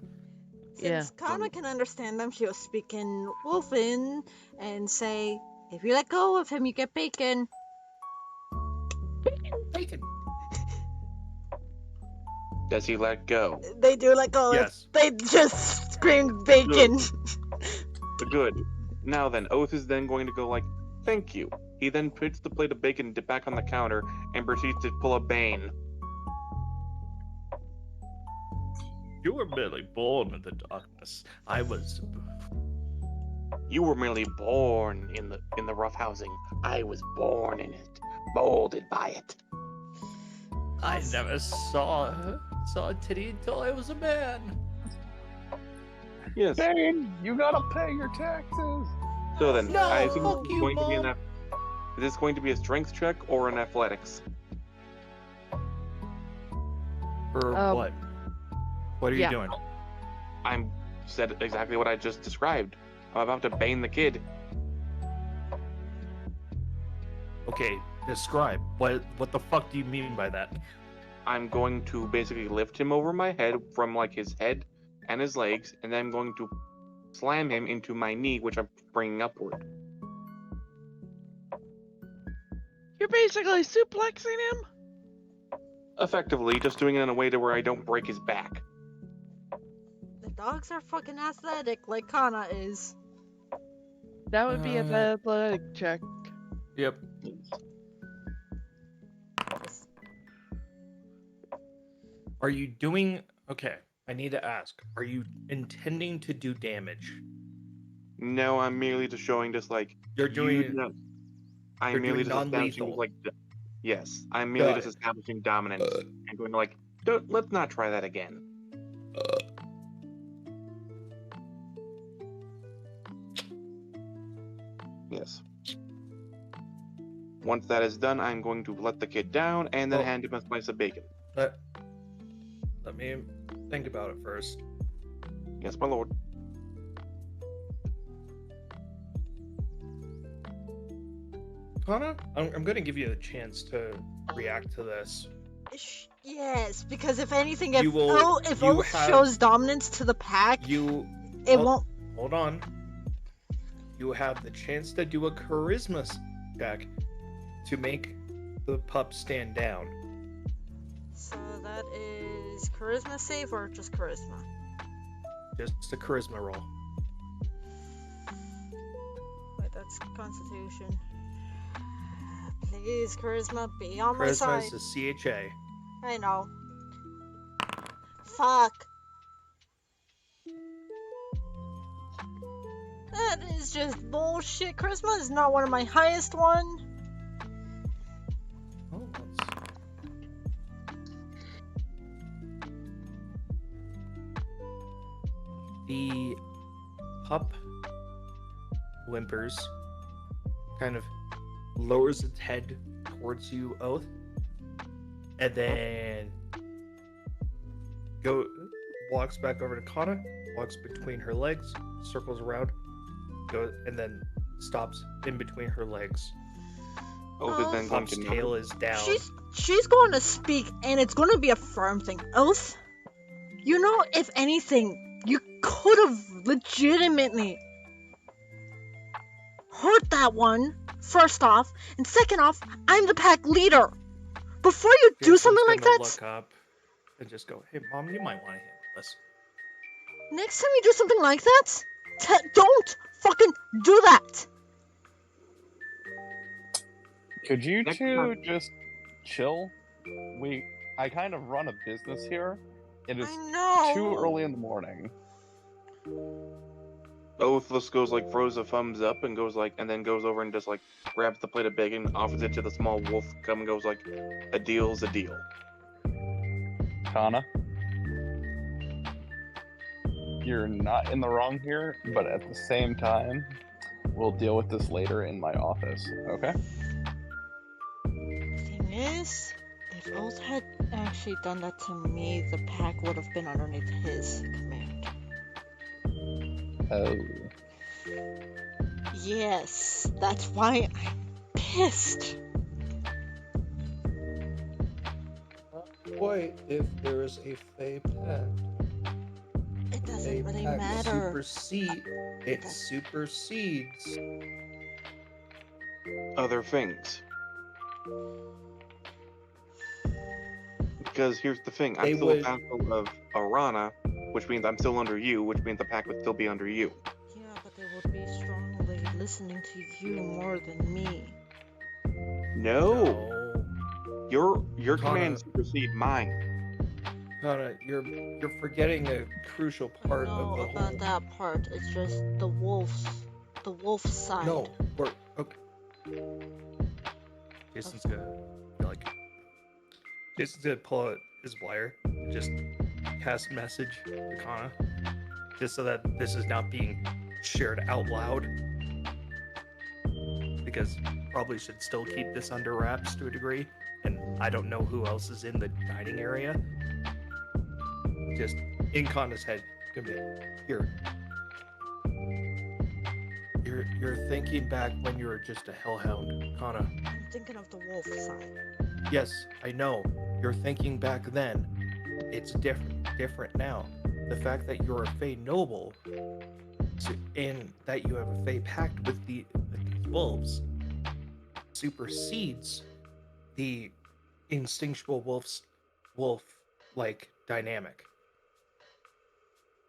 D: Since Kana can understand them, she'll speak in Wolfen and say, if you let go of him, you get bacon.
F: Bacon.
E: Does he let go?
D: They do let go.
F: Yes.
D: They just scream bacon.
E: Good. Now then, Oath is then going to go like, thank you. He then puts the plate of bacon back on the counter and proceeds to pull a Bane.
F: You were merely born in the darkness. I was.
E: You were merely born in the rough housing. I was born in it, molded by it.
F: I never saw a titty until I was a man.
E: Yes.
B: Bane, you gotta pay your taxes.
E: So then,
F: No,
E: I think
F: fuck
E: it's
F: you,
E: going to be
F: Mom.
E: is this going to be a strength check or an athletics?
F: For what? What are you
A: yeah.
F: doing?
E: I'm said exactly what I just described. I'm about to bane the kid.
F: Okay, describe. What the fuck do you mean by that?
E: I'm going to basically lift him over my head from like his head and his legs, and then I'm going to slam him into my knee, which I'm bringing upward.
A: You're basically suplexing him?
E: Effectively, just doing it in a way to where I don't break his back.
D: The dogs are fucking athletic like Kana is.
A: That would be an athletic check.
F: Yep. Are you doing... Okay, I need to ask. Are you intending to do damage?
E: No, I'm merely just showing just like
F: You're doing...
E: I'm
F: you're
E: merely
F: doing
E: just establishing
F: non-lethal.
E: like yes, I'm merely
F: Got
E: just
F: it.
E: establishing dominance and going like, let's not try that again. Yes. Once that is done, I'm going to let the kid down and then
F: Oh.
E: hand him a slice of bacon.
F: Let me think about it first.
E: Yes, my lord.
F: Kana, I'm going to give you a chance to react to this.
D: Yes, because if anything,
F: You will-
D: if
F: you
D: Oath
F: have-
D: shows dominance to the pack, it
F: Hold-
D: won't.
F: Hold on. You have the chance to do a charisma check to make the pup stand down.
D: So that is charisma save or just charisma?
F: Just a charisma roll.
D: Wait, that's Constitution. Please, charisma, be on my
F: Charisma
D: side.
F: is a CHA.
D: I know. Fuck. That is just bullshit. Charisma is not one of my highest one.
F: Oh, the pup whimpers, kind of lowers its head towards you, Oath, and then walks back over to Kana, walks between her legs, circles around, and then stops in between her legs.
E: Oath is then going
F: Pup's
E: to
F: tail is down.
D: She's going to speak, and it's going to be a firm thing. Oath, you know, if anything, you could have legitimately hurt that one, first off, and second off, I'm the pack leader. Before you do
F: Jason's
D: something like
F: gonna
D: that,
F: look up and just go, "Hey, Mom, you might want to handle this."
D: next time you do something like that, don't fucking do that.
B: Could you
E: Next
B: two
E: time.
B: just chill? I kind of run a business here. It is
D: I know.
B: too early in the morning.
E: Oath just goes like throws a thumbs up and goes like, and then goes over and just like grabs the plate of bacon, offers it to the small wolf, come and goes like, a deal's a deal.
B: Kana, you're not in the wrong here, but at the same time, we'll deal with this later in my office, okay?
D: Thing is, if Oath had actually done that to me, the pack would have been underneath his command.
B: Oh.
D: Yes, that's why I'm pissed.
F: What if there is a Fey pact?
D: It doesn't
F: Fey
D: really
F: pact
D: matter.
F: supersedes.
E: Other things. Because here's the thing, I'm
F: They
E: still
F: would-
E: a vassal of Arana, which means I'm still under you, which means the pack would still be under you.
D: Yeah, but they would be strongly listening to you more than me.
E: No, your
F: Kana.
E: commands supersede mine.
F: Kana, you're forgetting a crucial part
D: I
F: of
D: know
F: the
D: about
F: whole.
D: that part. It's just the wolf side.
F: No, we're okay. Jason's gonna pull out his wire, and just cast message to Kana, just so that this is not being shared out loud. Because probably should still keep this under wraps to a degree, and I don't know who else is in the dining area. Just in Kana's head, gonna be here. You're thinking back when you were just a hellhound, Kana.
D: I'm thinking of the wolf side.
F: Yes, I know. You're thinking back then. It's different now. The fact that you're a Fey noble, and that you have a Fey pact with these wolves, supersedes the instinctual wolf-like dynamic.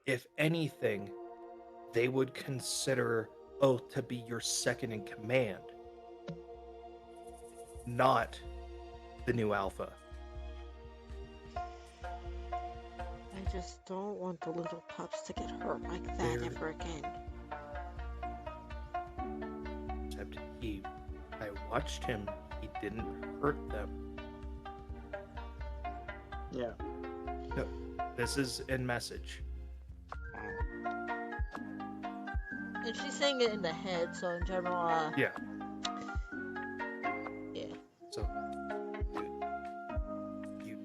F: If anything, they would consider Oath to be your second in command, not the new alpha.
D: I just don't want the little pups to get hurt like that
F: They're-
D: ever again.
F: Except I watched him, he didn't hurt them.
E: Yeah.
F: No, this is in message.
D: And she's saying it in the head, so in general,
F: Yeah.
D: yeah.
F: So you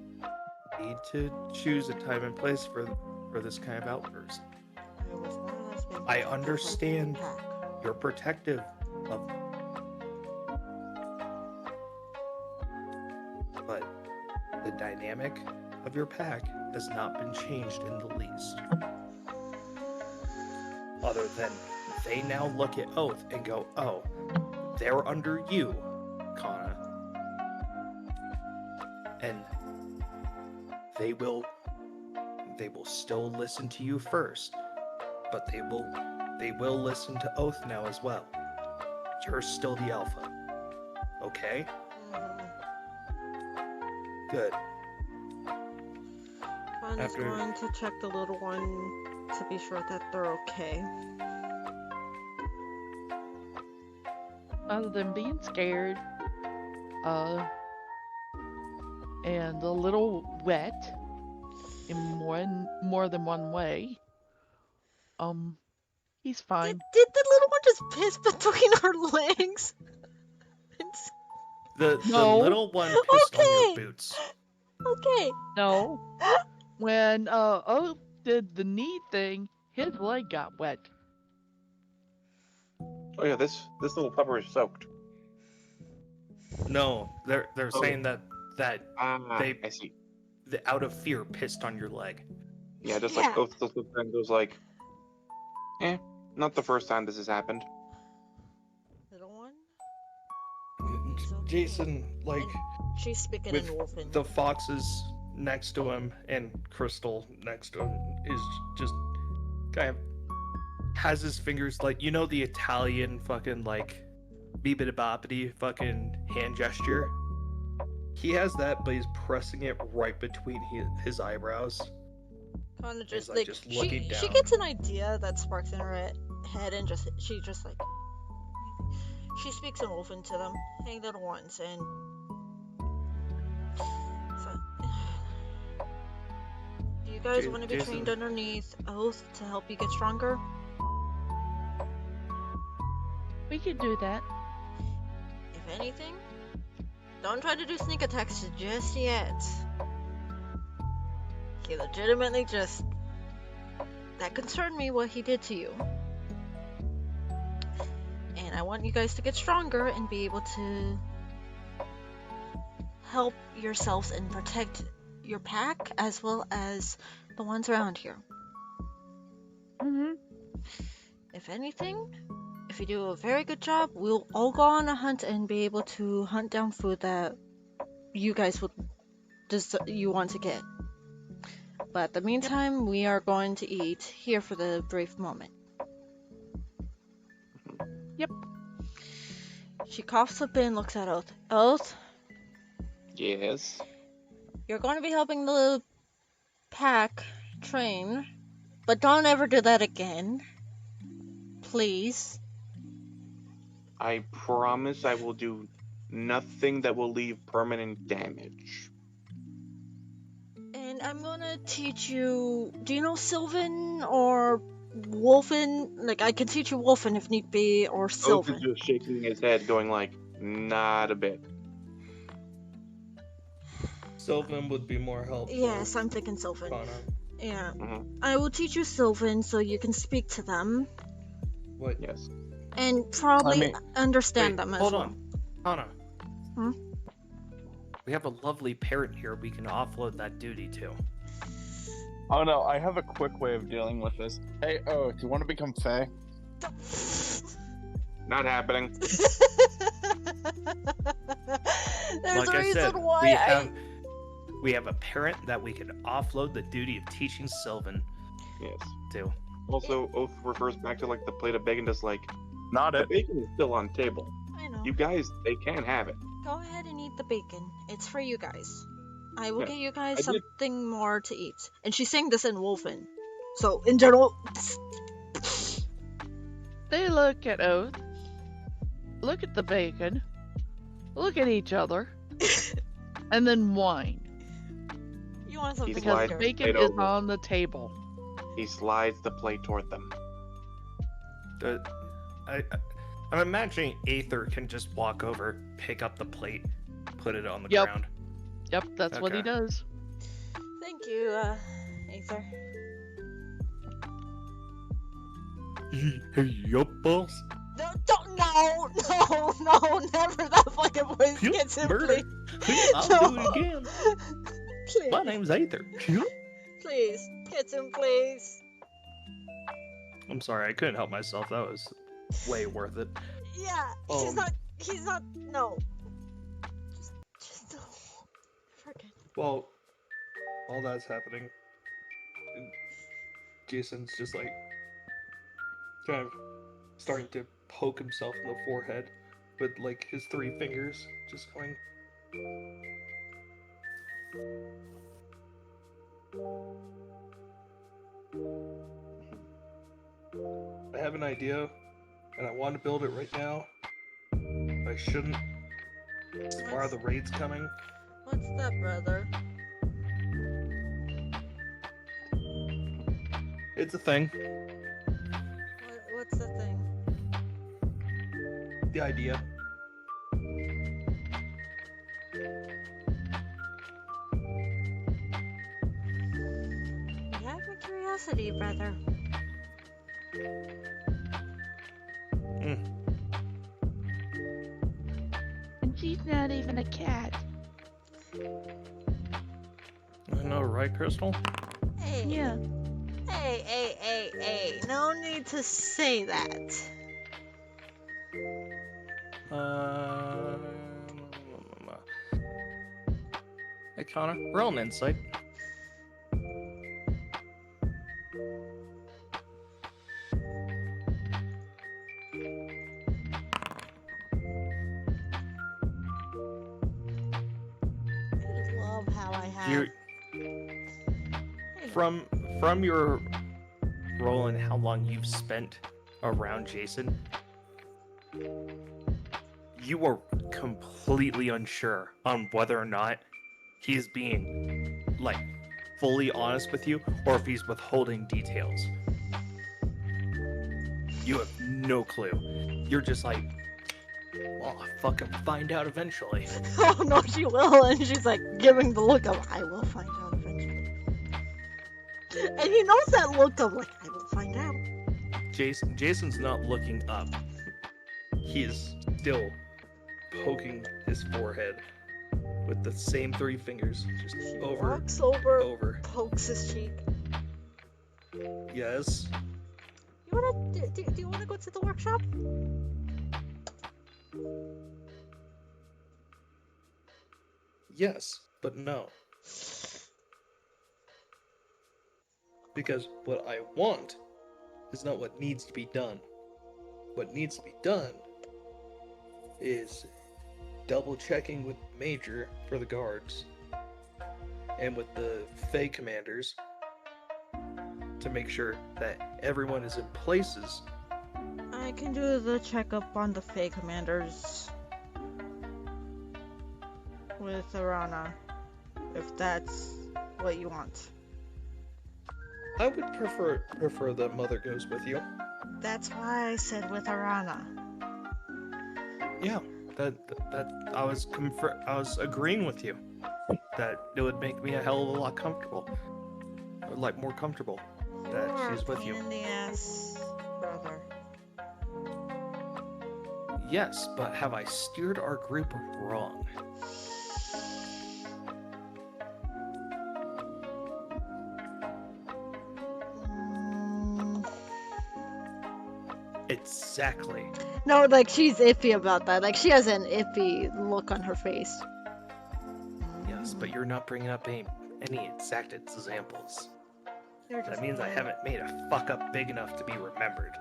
F: need to choose a time and place for this kind of outburst.
D: I was more or less being
F: I
D: protective of the
F: understand.
D: pack.
F: You're protective of them. But the dynamic of your pack has not been changed in the least. Other than they now look at Oath and go, oh, they're under you, Kana. And they will still listen to you first, but they will listen to Oath now as well. You're still the alpha. Okay?
D: Mhm.
F: Good.
D: Con's
F: After-
D: going to check the little one to be sure that they're okay.
A: Other than being scared, and a little wet in more than one way, he's fine.
D: Did the little one just piss between our legs? It's...
F: The
A: No.
F: little one pissed on
D: Okay.
F: your boots.
D: Okay.
A: No. When Oath did the knee thing, his leg got wet.
E: Oh yeah, this little pupper is soaked.
F: No, they're
E: Oh.
F: saying that They-
E: I see.
F: the out of fear pissed on your leg.
E: Yeah, just
D: Yeah.
E: like Oath looks at and goes like, not the first time this has happened.
D: Little one?
F: Jason, like
D: And she's speaking
F: with
D: in Wolfen.
F: the foxes next to him and Crystal next to him is just kind of has his fingers like the Italian fucking like beepity boppity fucking hand gesture. He has that, but he's pressing it right between his eyebrows.
D: Kind of just
F: like,
D: like
F: just looking
D: she
F: down.
D: gets an idea that sparks in her head, and she just like she speaks in Wolfen to them, hey little ones, and so, do you guys want to be
F: Jason-
D: trained underneath Oath to help you get stronger?
A: We could do that.
D: If anything, don't try to do sneak attacks just yet. He legitimately just... That concerned me, what he did to you. And I want you guys to get stronger and be able to help yourselves and protect your pack as well as the ones around here.
A: Mm-hmm.
D: If anything, if you do a very good job, we'll all go on a hunt and be able to hunt down food that you guys would you want to get. But in the meantime, we are going to eat here for the brief moment.
A: Yep.
D: She coughs a bit and looks at Oath. Oath,
E: Yes.
D: you're going to be helping the pack train, but don't ever do that again. Please.
E: I promise I will do nothing that will leave permanent damage.
D: And I'm gonna teach you. Do you know Sylvan or Wolfen? Like, I can teach you Wolfen if need be, or
E: Oath is
D: Sylvan.
E: just shaking his head, going like, not a bit.
F: Sylvan would be more helpful.
D: Yes, I'm thinking Sylvan.
F: Connor.
D: Yeah.
E: Mhm.
D: I will teach you Sylvan so you can speak to them
F: What?
E: Yes.
D: and probably
B: mean-
D: understand
F: Wait,
D: them as
F: hold
D: well.
F: on. Anna.
D: Hmm?
F: We have a lovely parent here we can offload that duty to.
B: Oh no, I have a quick way of dealing with this. Hey, oh, do you want to become Fae?
E: Not happening.
D: There's
F: Like
D: a
F: I
D: reason
F: said,
D: why
F: we have a parent that we can offload the duty of teaching Sylvan
E: Yes.
F: to.
E: Also, Oath refers back to like the plate of bacon, just like,
B: Not
E: the
B: it.
E: bacon is still on table.
D: I know.
E: You guys, they can have it.
D: Go ahead and eat the bacon. It's for you guys. I will
E: Yeah,
D: get you
E: I
D: guys
E: did.
D: something more to eat. And she's saying this in Wolfen. So, in general...
A: They look at Oath, look at the bacon, look at each other, and then whine.
D: You want something
E: He's
A: Because
E: lied.
D: lighter.
A: bacon
E: Potato.
A: is on the table.
E: He slides the plate toward them.
F: I'm imagining Aether can just walk over, pick up the plate, put it on the
A: Yep.
F: ground.
A: Yep, that's what he
F: Okay.
A: does.
D: Thank you, Aether.
F: Hey, yup, boss.
D: No, don't, no, never that fucking voice
F: Yup,
D: gets in,
F: murder.
D: please.
F: I'll
D: No.
F: do it again.
D: Please,
F: My name's Aether. Yup.
D: please, Kitsune, please.
F: I'm sorry, I couldn't help myself. That was way worth it.
D: Yeah, he's not, no. Just no. Forget.
F: Well, all that's happening, and Jason's just like kind of starting to poke himself in the forehead with like his 3 fingers, just going. I have an idea, and I want to build it right now. I shouldn't. Tomorrow the raid's coming.
D: What's that, brother?
F: It's a thing.
D: What's the thing?
F: The idea.
D: You have my curiosity, brother.
A: And she's not even a cat.
F: I know, right, Crystal?
D: Hey.
A: Yeah.
D: Hey. No need to say that.
F: Hey, Connor. Roll an insight.
D: I love how I have.
F: You from your role and how long you've spent around Jason, you are completely unsure on whether or not he's being like fully honest with you or if he's withholding details. You have no clue. You're just like, well, I'll fucking find out eventually.
D: Oh no, she will, and she's like giving the look of I will find out eventually. And he knows that look of like I will find out.
F: Jason's not looking up. He is still poking his forehead with the same 3 fingers, just
D: She
F: over,
D: walks over,
F: over.
D: pokes his cheek.
F: Yes.
D: You wanna do you wanna go to the workshop?
F: Yes, but no. Because what I want is not what needs to be done. What needs to be done is double checking with Major for the guards and with the Fey commanders to make sure that everyone is in places.
D: I can do the checkup on the Fey commanders with Arana, if that's what you want.
F: I would prefer that Mother goes with you.
D: That's why I said with Arana.
F: Yeah, that I was agreeing with you that it would make me a hell of a lot comfortable, or like more comfortable that
D: You're
F: she's with
D: a pain
F: you.
D: in the ass, brother.
F: Yes, but have I steered our group wrong?
D: Mm,
F: Exactly.
D: no, like she's iffy about that. Like she has an iffy look on her face.
F: Yes, but you're not bringing up any exact examples.
D: You're
F: That
D: just
F: means I
D: mean.
F: haven't made a fuck up big enough to be remembered.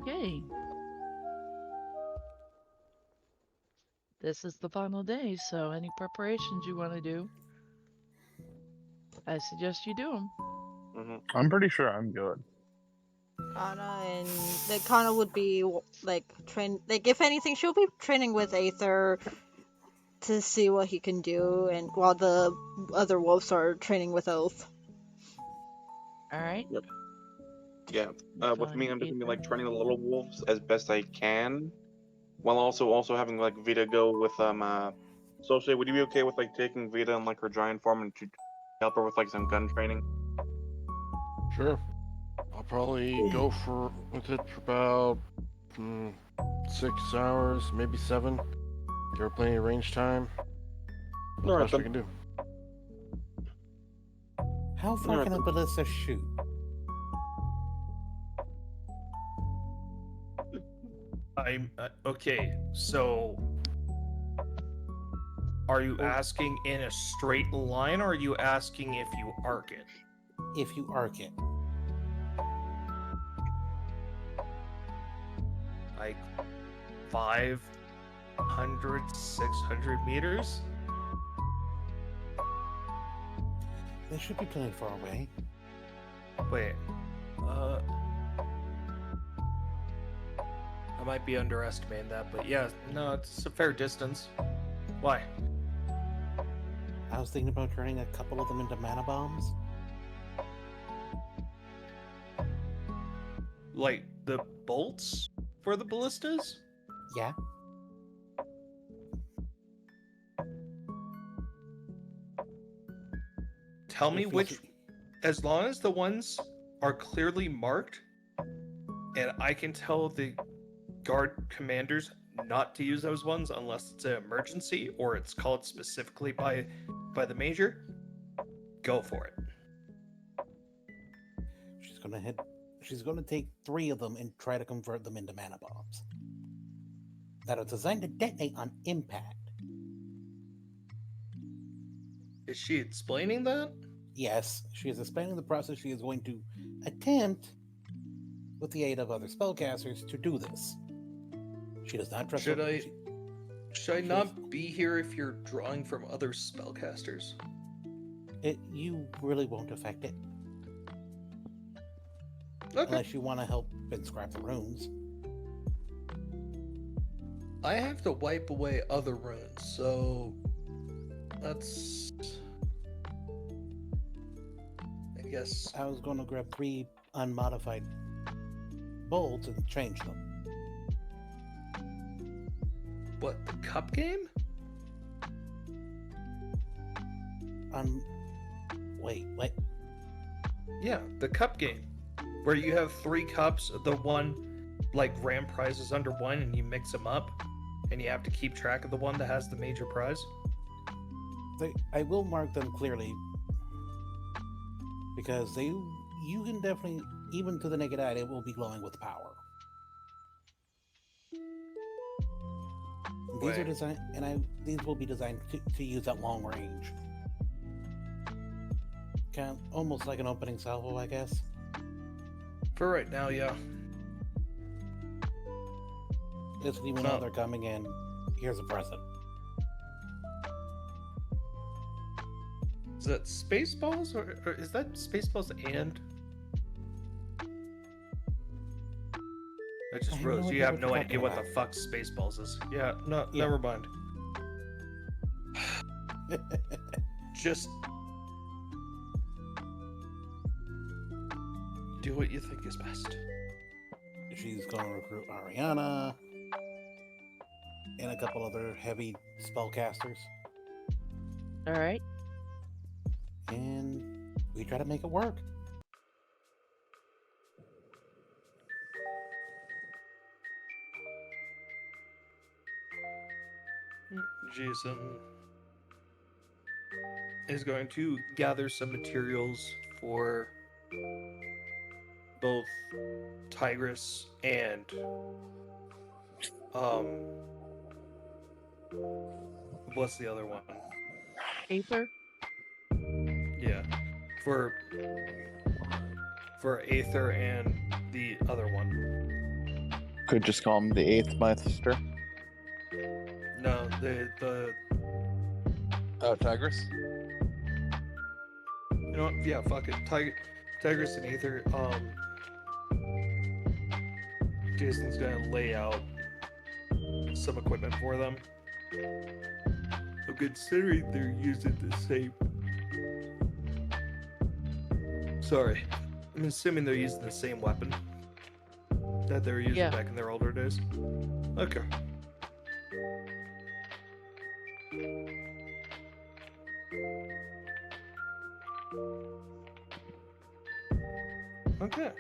A: Okay. This is the final day, so any preparations you want to do, I suggest you do them.
B: I'm pretty sure I'm good.
D: Kana and like Kana would be like if anything she'll be training with Aether to see what he can do, and while the other wolves are training with Oath.
A: All right.
E: Yeah. With me, I'm just gonna be like training the little wolves as best I can, while also having like Vita go with Soche, would you be okay with like taking Vita in like her giant form and to help her with like some gun training?
C: Sure. I'll probably go with it for about 6 hours, maybe 7. Give her plenty of range time. That's the
E: Alright,
C: best we
E: then.
C: can do.
G: How far
E: Alright,
G: can a
E: then.
G: ballista shoot?
F: I'm okay. So, are you asking in a straight line, or are you asking if you arc it?
G: If you arc it,
F: Like 500, 600 meters?
G: they should be plenty far away.
F: Wait. I might be underestimating that, but yeah, no, it's a fair distance. Why?
G: I was thinking about turning a couple of them into mana bombs.
F: Like the bolts for the ballistas?
G: Yeah.
F: Tell me
G: If we
F: which,
G: should-
F: as long as the ones are clearly marked, and I can tell the guard commanders not to use those ones unless it's an emergency or it's called specifically by the major, go for it.
G: She's gonna take 3 of them and try to convert them into mana bombs that are designed to detonate on impact.
F: Is she explaining that?
G: Yes, she is explaining the process she is going to attempt, with the aid of other spellcasters, to do this. She does not trust.
F: Should I
G: she
F: not be here if you're drawing from other spellcasters?
G: You really won't affect it
F: Okay.
G: unless you want to help and scrap the runes.
F: I have to wipe away other runes, so that's, I guess.
G: I was going to grab 3 unmodified bolts and change them.
F: What, the cup game?
G: Wait, what?
F: Yeah, the cup game. Where you have 3 cups, the one, like, grand prize is under one, and you mix them up, and you have to keep track of the one that has the major prize.
G: I will mark them clearly because you can definitely, even to the naked eye, it will be glowing with power. These are designed, these will be designed to use at long range. Kind of almost like an opening salvo, I guess.
F: For right now, yeah.
G: Basically, when all they're coming in, here's a present.
F: Is that Spaceballs, or is that Spaceballs and? I just
G: I have
F: realized
G: no
F: you
G: idea
F: have
G: what
F: no
G: you're
F: idea
G: talking
F: what the
G: about.
F: fuck Spaceballs is. Yeah, no,
G: Yeah.
F: never mind. Just do what you think is best.
G: She's going to recruit Ariana and a couple other heavy spellcasters,
A: All right.
G: and we try to make it work.
F: Jason is going to gather some materials for both Tigress and what's the other one?
A: Aether.
F: Yeah, for Aether and the other one.
B: Could just call him the 8th Meister.
F: No, the
B: Oh, Tigress?
F: you know what? Yeah, fuck it. Tigress and Aether. Jason's gonna lay out some equipment for them. So considering they're using the same. Sorry, I'm assuming they're using the same weapon that they were using
A: Yeah.
F: back in their older days. Okay. Okay.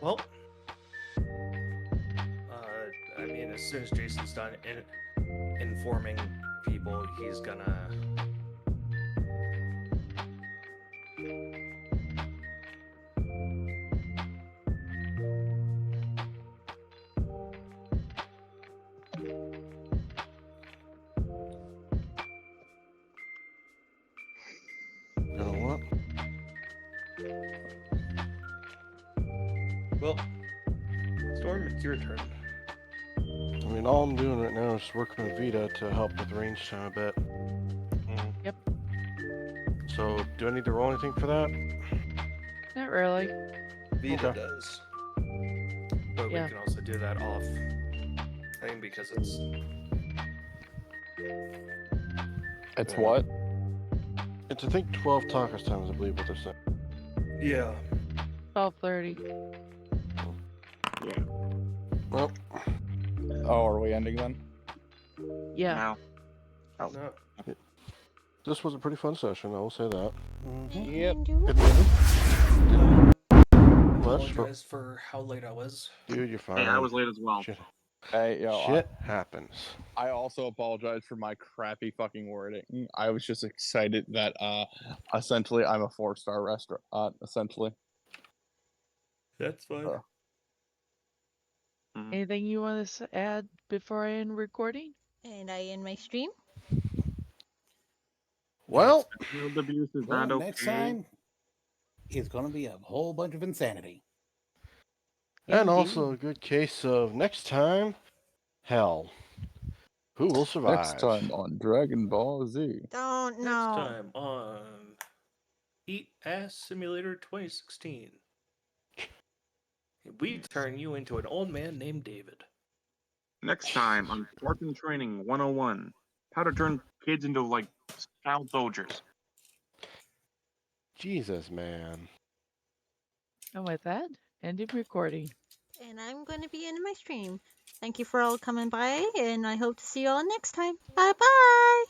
F: Well, I mean, as soon as Jason's done informing people, he's gonna Well, Storm, it's your turn.
C: I mean, all I'm doing right now is working with Vita to help with range time a bit.
A: Yep.
C: So, do I need to roll anything for that?
A: Not really.
F: Vita
C: Okay.
F: does. But
A: Yeah.
F: we can also do that off thing because it's
B: It's
C: Yeah.
B: what?
C: It's, I think, 12 talkers times, I believe what they're saying.
F: yeah.
A: 12:30.
C: Well,
B: Oh, are we ending then?
A: Yeah.
E: Now. Oh.
F: No.
C: this was a pretty fun session, I will say that.
B: Yep.
C: Much for...
F: Apologize for how late I was.
C: Dude, you're fine.
E: Hey, I was late as well.
C: Shit,
B: Hey, yo,
C: Shit happens.
B: I also apologize for my crappy fucking wording. I was just excited that essentially I'm a 4-star restaurant. Essentially.
F: That's fine.
A: Anything you want to add before I end recording?
D: And I end my stream.
C: Well,
E: Child abuse is
G: Well,
E: not
G: next
E: okay.
G: time, it's gonna be a whole bunch of insanity.
C: and
A: Indeed.
C: also a good case of next time, hell. Who will survive?
B: Next time on Dragon Ball Z.
D: Don't
F: Next
D: know.
F: time on Eat Ass Simulator 2016. We turn you into an old man named David.
E: Next time on Spartan Training 101. How to turn kids into, like, child soldiers.
C: Jesus, man.
A: And with that, ending recording.
D: And I'm going to be ending my stream. Thank you for all coming by, and I hope to see you all next time. Bye bye.